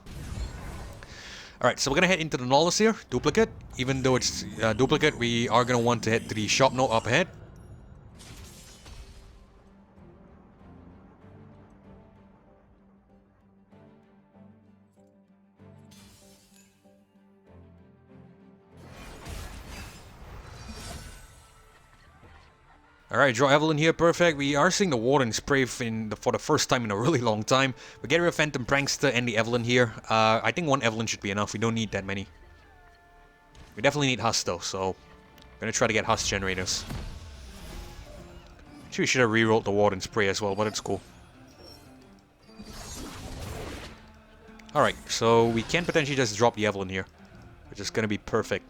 Alright, so we're going to head into the Nolus here. Duplicate. Even though it's duplicate, we are going to want to head to the shop note up ahead. Alright, draw Evelynn here, perfect. We are seeing the Warden spray for the first time in a really long time. We get rid of Phantom Prankster and the Evelynn here. I think one Evelynn should be enough. We don't need that many. We definitely need Husk though, so I'm gonna try to get Husk generators. Actually, we should have rerolled the Warden spray as well, but it's cool. Alright, so we can potentially just drop the Evelynn here, which is gonna be perfect.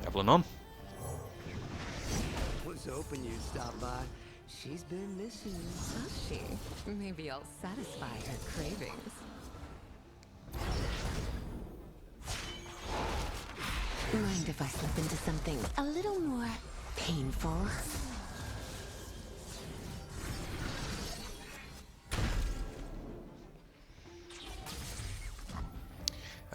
Evelynn on. Was hoping you'd stop by. She's been missing. Has she? Maybe I'll satisfy her cravings. Mind if I slip into something a little more painful?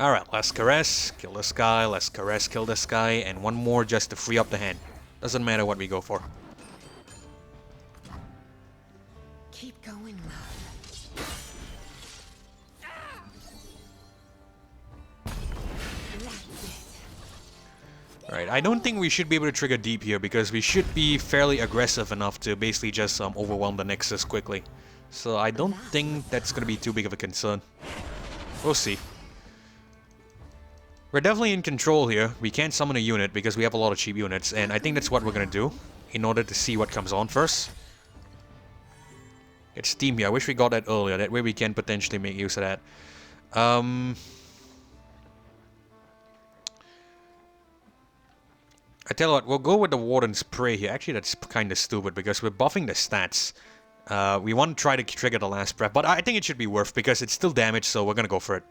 Alright, last Caress, kill this guy, last Caress, kill this guy, and one more just to free up the hand. Doesn't matter what we go for. Keep going, love. Alright, I don't think we should be able to trigger deep here because we should be fairly aggressive enough to basically just overwhelm the Nexus quickly. So I don't think that's going to be too big of a concern. We'll see. We're definitely in control here. We can't summon a unit because we have a lot of cheap units, and I think that's what we're gonna do in order to see what comes on first. Get Steam here. I wish we got that earlier. That way we can potentially make use of that. I tell you what, we'll go with the Warden Spray here. Actually, that's kind of stupid because we're buffing the stats. We want to try to trigger the last breath, but I think it should be worth because it's still damage, so we're gonna go for it.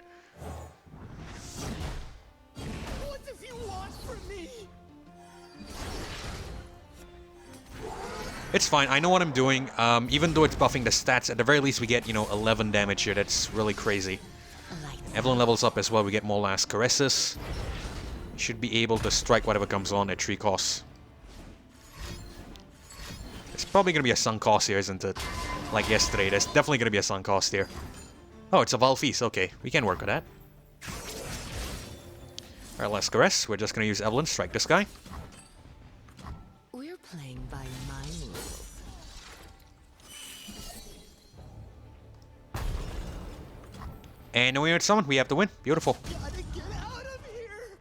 It's fine, I know what I'm doing. Even though it's buffing the stats, at the very least we get, you know, 11 damage here. That's really crazy. Evelynn levels up as well, we get more last caresses. should be able to strike whatever comes on at 3 costs. It's probably going to be a sunk cost here, isn't it? Like yesterday, there's definitely going to be a sunk cost here. Oh, it's a Valfeast. Okay, we can work with that. Alright, let's Caress. We're just going to use Evelynn, strike this guy. We're playing by my rules. And no weird summon, we have to win. Beautiful. Gotta get out of here!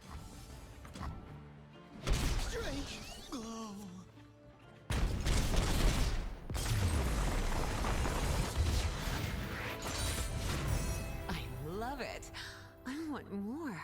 Strange glow. I love it. I want more.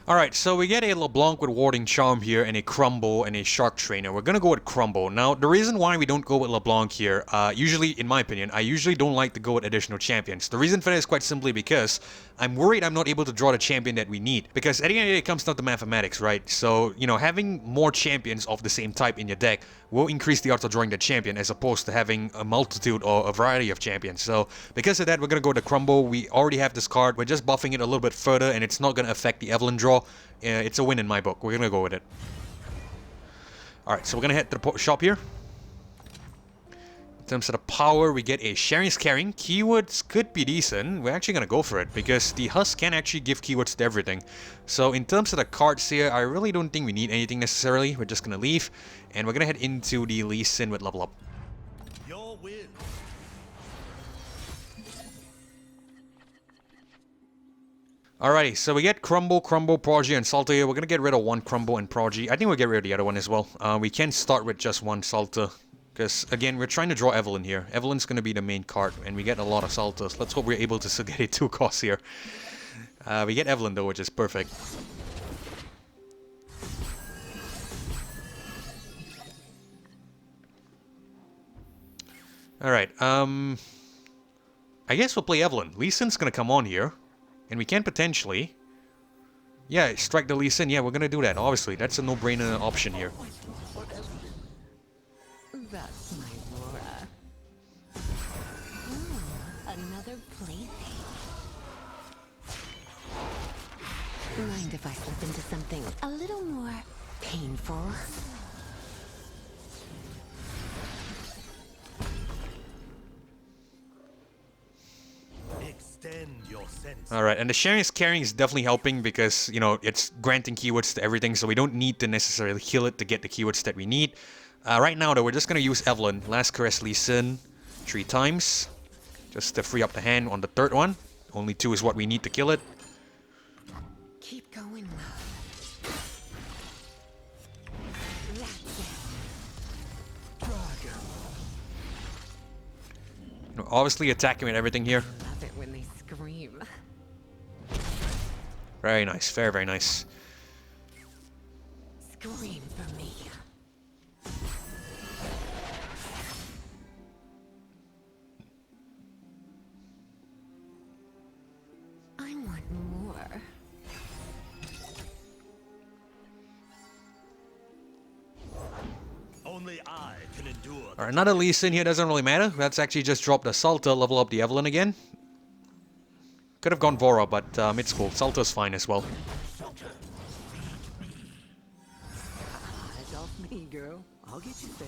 Alright, so we get a LeBlanc with Warding Charm here, and a Crumble, and a Shark Trainer. We're gonna go with Crumble. Now, the reason why we don't go with LeBlanc here, usually, in my opinion, I usually don't like to go with additional champions. The reason for that is quite simply because I'm worried I'm not able to draw the champion that we need. Because at the end of the day, it comes down to mathematics, right? So, you know, having more champions of the same type in your deck will increase the odds of drawing the champion, as opposed to having a multitude or a variety of champions. So, because of that, we're gonna go with the Crumble. We already have this card. We're just buffing it a little bit further, and it's not gonna affect the Evelynn draw. It's a win in my book. We're gonna go with it. Alright, so we're gonna head to the shop here. In terms of the power, we get a Sharing's Caring. Keywords could be decent. We're actually gonna go for it, because the Husk can actually give keywords to everything. So in terms of the cards here, I really don't think we need anything necessarily. We're just gonna leave, and we're gonna head into the Lee Sin with level up. Your win. Alrighty, so we get Crumble, Prodigy, and Salter here. We're gonna get rid of one Crumble and Prodigy. I think we'll get rid of the other one as well. We can start with just one Salter, because again, we're trying to draw Evelynn here. Evelyn's gonna be the main card, and we get a lot of Salters. Let's hope we're able to still get a 2 cost here. We get Evelynn though, which is perfect. Alright, I guess we'll play Evelynn. Lee Sin's gonna come on here. And we can potentially... Yeah, strike the Lee Sin. Yeah, we're gonna do that, obviously. That's a no-brainer option here. That's my Laura. Another plaything. Mind if I slip into something a little more painful? Alright, and the Sharing's Caring is definitely helping because, you know, it's granting keywords to everything, so we don't need to necessarily kill it to get the keywords that we need. Right now, though, we're just going to use Evelynn. Last Caress Lee Sin 3 times, just to free up the hand on the third one. Only 2 is what we need to kill it. Keep going, love. You know, obviously attacking with everything here. Love it when they scream. Very nice, very, very nice. Scream for me. I want more. Only I can endure. Alright, another Lee Sin here doesn't really matter. That's actually just dropped a Salter, level up the Evelynn again. Could have gone Vora, but it's cool. Salter's fine as well. Eyes off me, girl. I'll get you fed.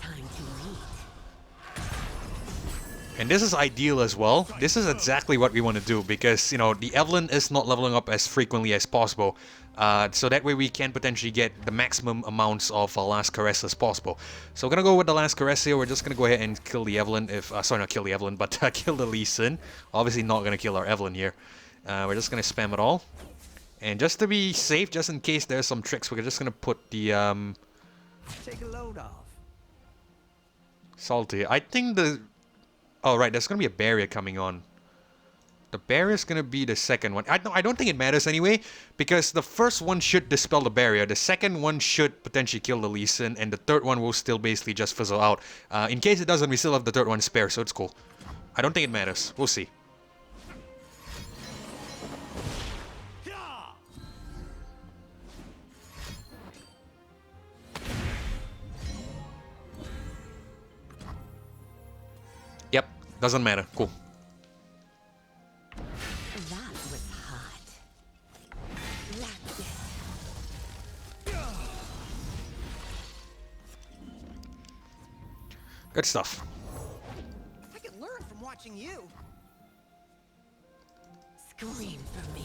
Time to eat. And this is ideal as well. This is exactly what we want to do because, you know, the Evelynn is not leveling up as frequently as possible. So that way we can potentially get the maximum amounts of Last Caress as possible. So we're going to go with the Last Caress here. We're just going to go ahead and kill the Evelynn. Sorry, not kill the Evelynn, but kill the Lee Sin. Obviously not going to kill our Evelynn here. We're just going to spam it all. And just to be safe, just in case there's some tricks, we're just going to put the... Take a load off. Salty. I think the... Oh, right, there's going to be a barrier coming on. The barrier is going to be the second one. I don't think it matters anyway, because the first one should dispel the barrier. The second one should potentially kill the Lee Sin, and the third one will still basically just fizzle out. In case it doesn't, we still have the third one spare, so it's cool. I don't think it matters. We'll see. Doesn't matter. Cool. That was hot. That's it. Good stuff. I could learn from watching you. Scream for me.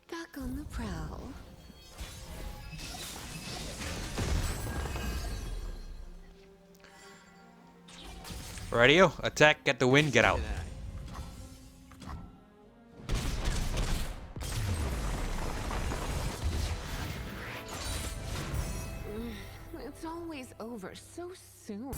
Back on the prowl. Radio, attack, get the win, get out. It's always over so soon.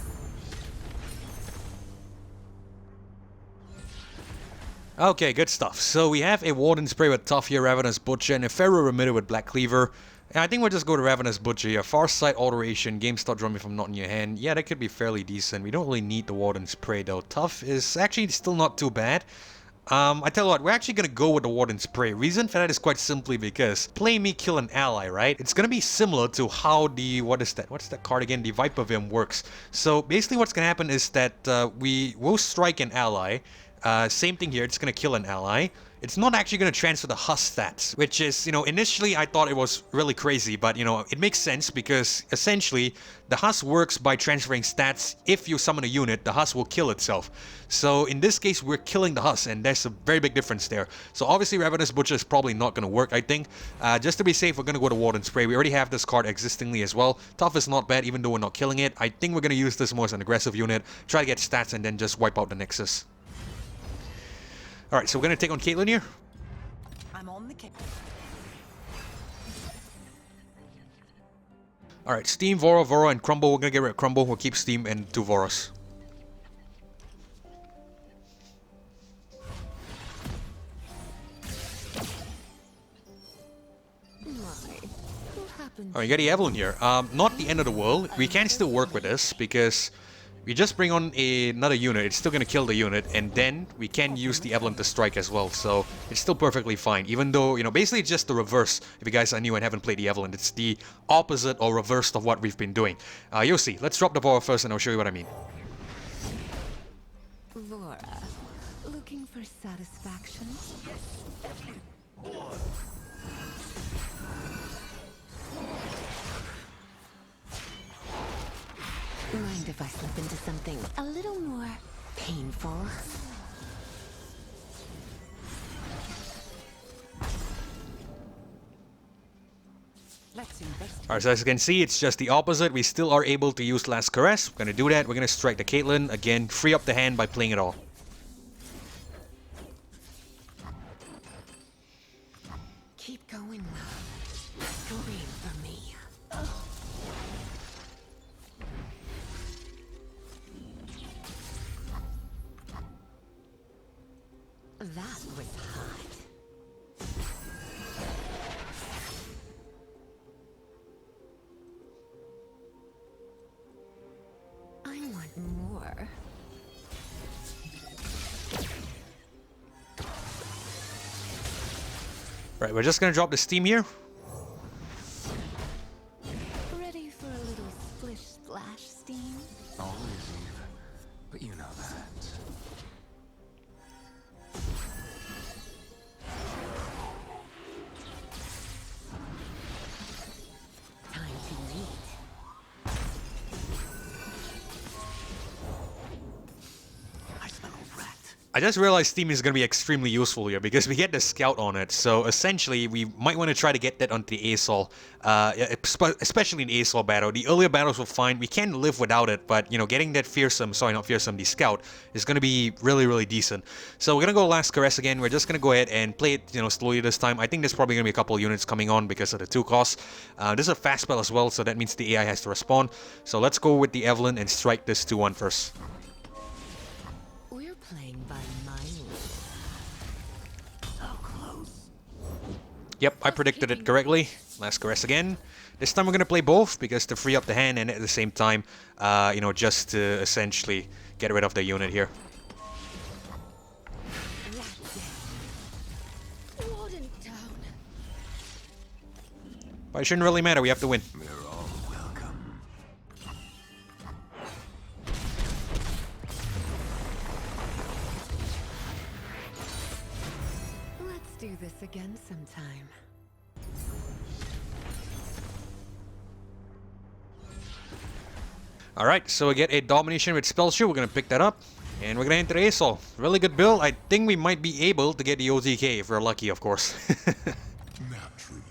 Okay, good stuff. So we have a Warden Spray with Tough here, Ravenous Butcher, and a Pharaoh Remitter with Black Cleaver. And I think we'll just go to Ravenous Butcher here. Farsight Alteration, Game Start Drum if I'm not in your hand. Yeah, that could be fairly decent. We don't really need the Warden Spray though. Tough is actually still not too bad. I tell you what, we're actually gonna go with the Warden Spray. Reason for that is quite simply because play me, kill an ally, right? It's gonna be similar to how the, what's that card again? The Viper Vim works. So basically what's gonna happen is that we will strike an ally. Same thing here, it's gonna kill an ally. It's not actually going to transfer the Husk stats, which is, you know, initially I thought it was really crazy, but, you know, it makes sense because essentially the Husk works by transferring stats. If you summon a unit, the Husk will kill itself. So in this case, we're killing the Husk, and there's a very big difference there. So obviously Ravenous Butcher is probably not going to work, I think. Just to be safe, we're going to go to Warden Spray. We already have this card existingly as well. Tough is not bad, even though we're not killing it. I think we're going to use this more as an aggressive unit, try to get stats, and then just wipe out the Nexus. Alright, so we're going to take on Caitlyn here. I'm on the kick. Alright, Steam, Vora, and Crumble. We're going to get rid of Crumble. We'll keep Steam and 2 Voras. Alright, you got the Evelynn here. Not the end of the world. We can still work with this because we just bring on another unit, it's still going to kill the unit, and then we can use the Evelynn to strike as well, so it's still perfectly fine, even though, you know, basically it's just the reverse. If you guys are new and haven't played the Evelynn, it's the opposite or reverse of what we've been doing. You'll see. Let's drop the Vora first and I'll show you what I mean. Vora, looking for satisfaction? Mind if I slip into something a little more painful? Let's investigate. Alright, so as you can see, it's just the opposite. We still are able to use Last Caress. We're going to do that. We're going to strike the Caitlyn. Again, free up the hand by playing it all. Keep going, love. Scream for me. That was hot. I want more. Right, we're just going to drop the Steam here. Ready for a little splish splash steam? Always, Eve. But you know that. Time to eat. I smell a rat. I just realized Steam is going to be extremely useful here because we get the Scout on it, so essentially we might want to try to get that onto the Asol, especially in the Asol battle. The earlier battles were fine, we can live without it, but you know, getting that Fearsome, sorry not Fearsome, the Scout is going to be really, really decent. So we're going to go Last Caress again. We're just going to go ahead and play it, you know, slowly this time. I think there's probably going to be a couple units coming on because of the 2 costs. This is a fast spell as well, so that means the AI has to respond. So let's go with the Evelynn and strike this 2-1 first. We're playing by my rules. So close. Yep, I predicted it correctly. Last Caress again. This time we're going to play both because to free up the hand and at the same time, you know, just to essentially get rid of the unit here. That's it. isn't down. But it shouldn't really matter, we have to win. They're all welcome. Let's do this again sometime. Alright, so we get a domination with Spell Shield, we're gonna pick that up. And we're gonna enter Ace Sol. Really good build. I think we might be able to get the OTK if we're lucky, of course. Naturally.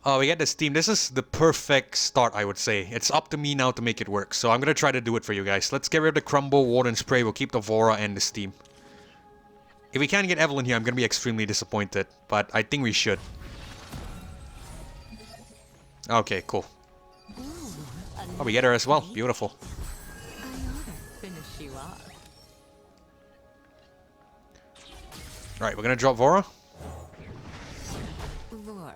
Oh, we get this team. This is the perfect start, I would say. It's up to me now to make it work. So I'm gonna try to do it for you guys. Let's get rid of the Crumble, Warden Spray. We'll keep the Vora and this team. If we can't get Evelynn here, I'm gonna be extremely disappointed. But I think we should. Okay, cool. Oh, we get her as well. Beautiful. I ought to finish you off. Alright, we're gonna drop Vora. Vora,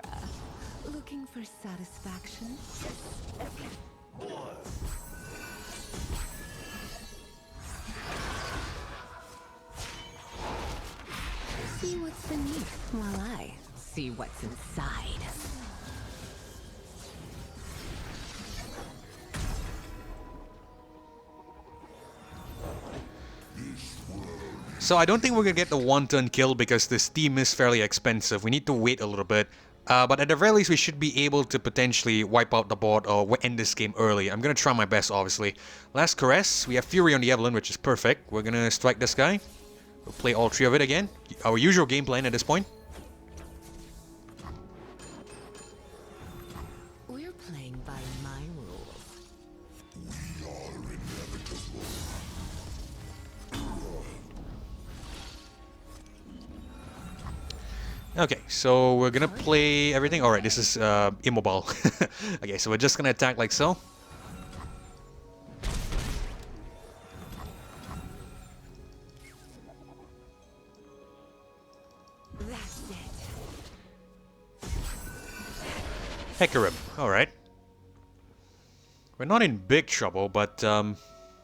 looking for satisfaction? See what's beneath while I see what's inside. So I don't think we're gonna get the one-turn kill because this team is fairly expensive. We need to wait a little bit. But at the very least, we should be able to potentially wipe out the board or end this game early. I'm gonna try my best, obviously. Last Caress. We have Fury on the Evelynn, which is perfect. We're gonna strike this guy. We'll play all three of it again. Our usual game plan at this point. We're playing by my rules. We are inevitable. Okay, so we're gonna play everything. Alright, this is immobile. Okay, so we're just gonna attack like so. That's it. Hecarim. Alright. We're not in big trouble, but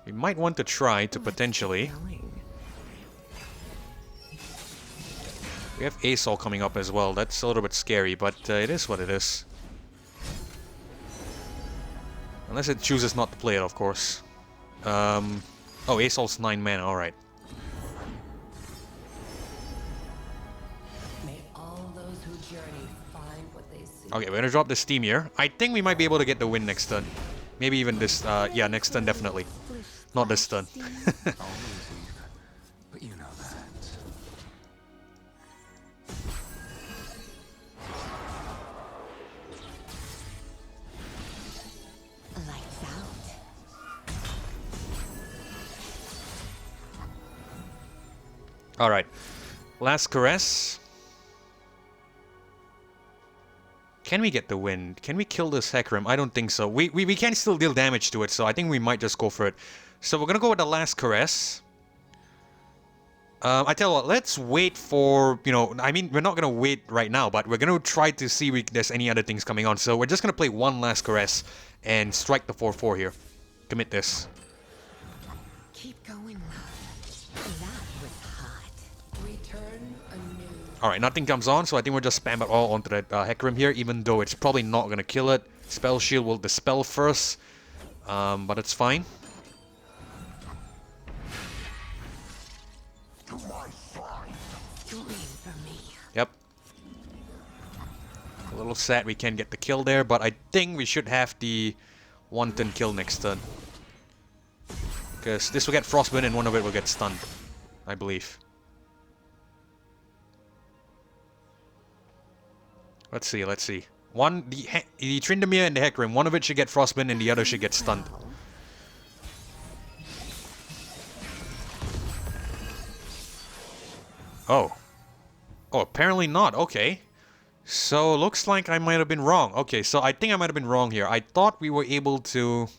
we might want to try to potentially... We have Ace Sol coming up as well. That's a little bit scary, but it is what it is. Unless it chooses not to play it, of course. Oh, Ace Sol's 9 mana, alright. May all those who journey find what they see. Okay, we're gonna drop this team here. I think we might be able to get the win next turn. Maybe even this, yeah, next turn definitely. Not this turn. Always leave. But you know that. Lights out. Alright. Last Caress. Can we get the win? Can we kill this Hecarim? I don't think so. We can still deal damage to it, so I think we might just go for it. So we're gonna go with the Last Caress. I tell you what, let's wait for, you know, I mean, we're not gonna wait right now, but we're gonna try to see if there's any other things coming on. So we're just gonna play one Last Caress and strike the 4/4 here. Commit this. Keep going, love. That was hot. Return anew. Alright, nothing comes on, so I think we'll just spam it all onto that Hecarim here, even though it's probably not gonna kill it. Spell Shield will dispel first, but it's fine. Scream for me. Yep. A little sad we can't get the kill there, but I think we should have the one-turn kill next turn. Because this will get Frostburn and one of it will get stunned, I believe. Let's see, let's see. The Tryndamere and the Hecarim, one of it should get Frostburn and the other should get stunned. Oh. Oh, apparently not. Okay. So, looks like I might have been wrong. Okay, so I think I might have been wrong here. I thought we were able to...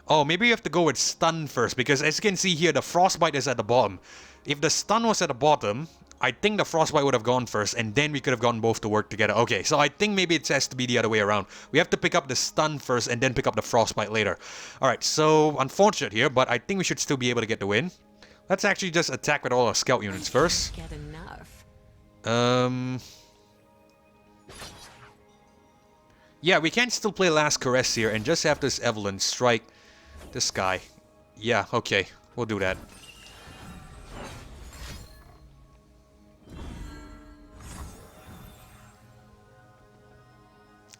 Oh, maybe we have to go with stun first, because as you can see here, the Frostbite is at the bottom. If the stun was at the bottom, I think the Frostbite would have gone first, and then we could have gotten both to work together. Okay, so I think maybe it has to be the other way around. We have to pick up the stun first, and then pick up the Frostbite later. Alright, so unfortunate here, but I think we should still be able to get the win. Let's actually just attack with all our scout units first. Get enough. Yeah, we can still play last Crest here and just have this Evelynn strike this guy. Yeah, okay. We'll do that.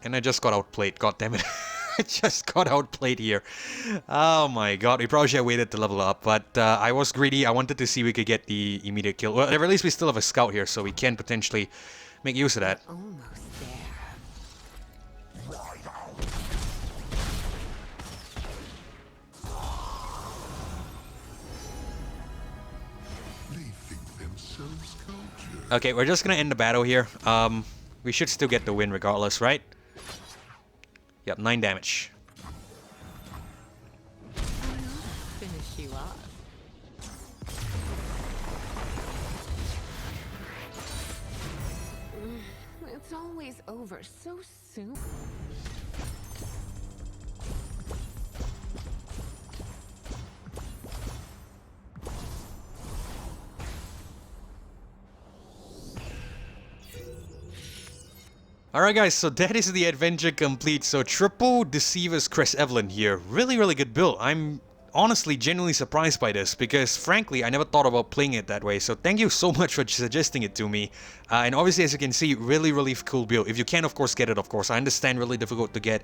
And I just got outplayed, god damn it. I just got outplayed here. Oh my god, we probably should have waited to level up, but I was greedy. I wanted to see if we could get the immediate kill. Well, at least we still have a scout here, so we can potentially make use of that. Almost there. They think themselves cultured. Okay, we're just gonna end the battle here. We should still get the win regardless, right? Yep, 9 damage. Finish you off. It's always over so soon. Alright guys, so that is the adventure complete. So triple Deceiver's Crest Evelynn here. Really, really good build. I'm honestly genuinely surprised by this because frankly I never thought about playing it that way, so thank you so much for suggesting it to me. And obviously, as you can see, really cool build. If you can of course get it, of course, I understand really difficult to get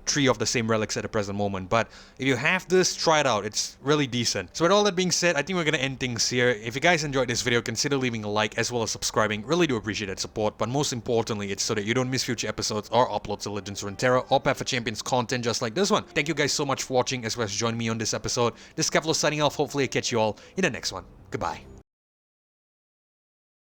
3 of the same relics at the present moment, but if you have this, try it out. It's really decent. So with all that being said, I think we're gonna end things here. If you guys enjoyed this video, consider leaving a like as well as subscribing. Really do appreciate that support, but most importantly it's so that you don't miss future episodes or uploads of Legends of Runeterra or Path of Champions content just like this one. Thank you guys so much for watching as well as joining me on this episode. This is Kevlo signing off. Hopefully I catch you all in the next one. Goodbye.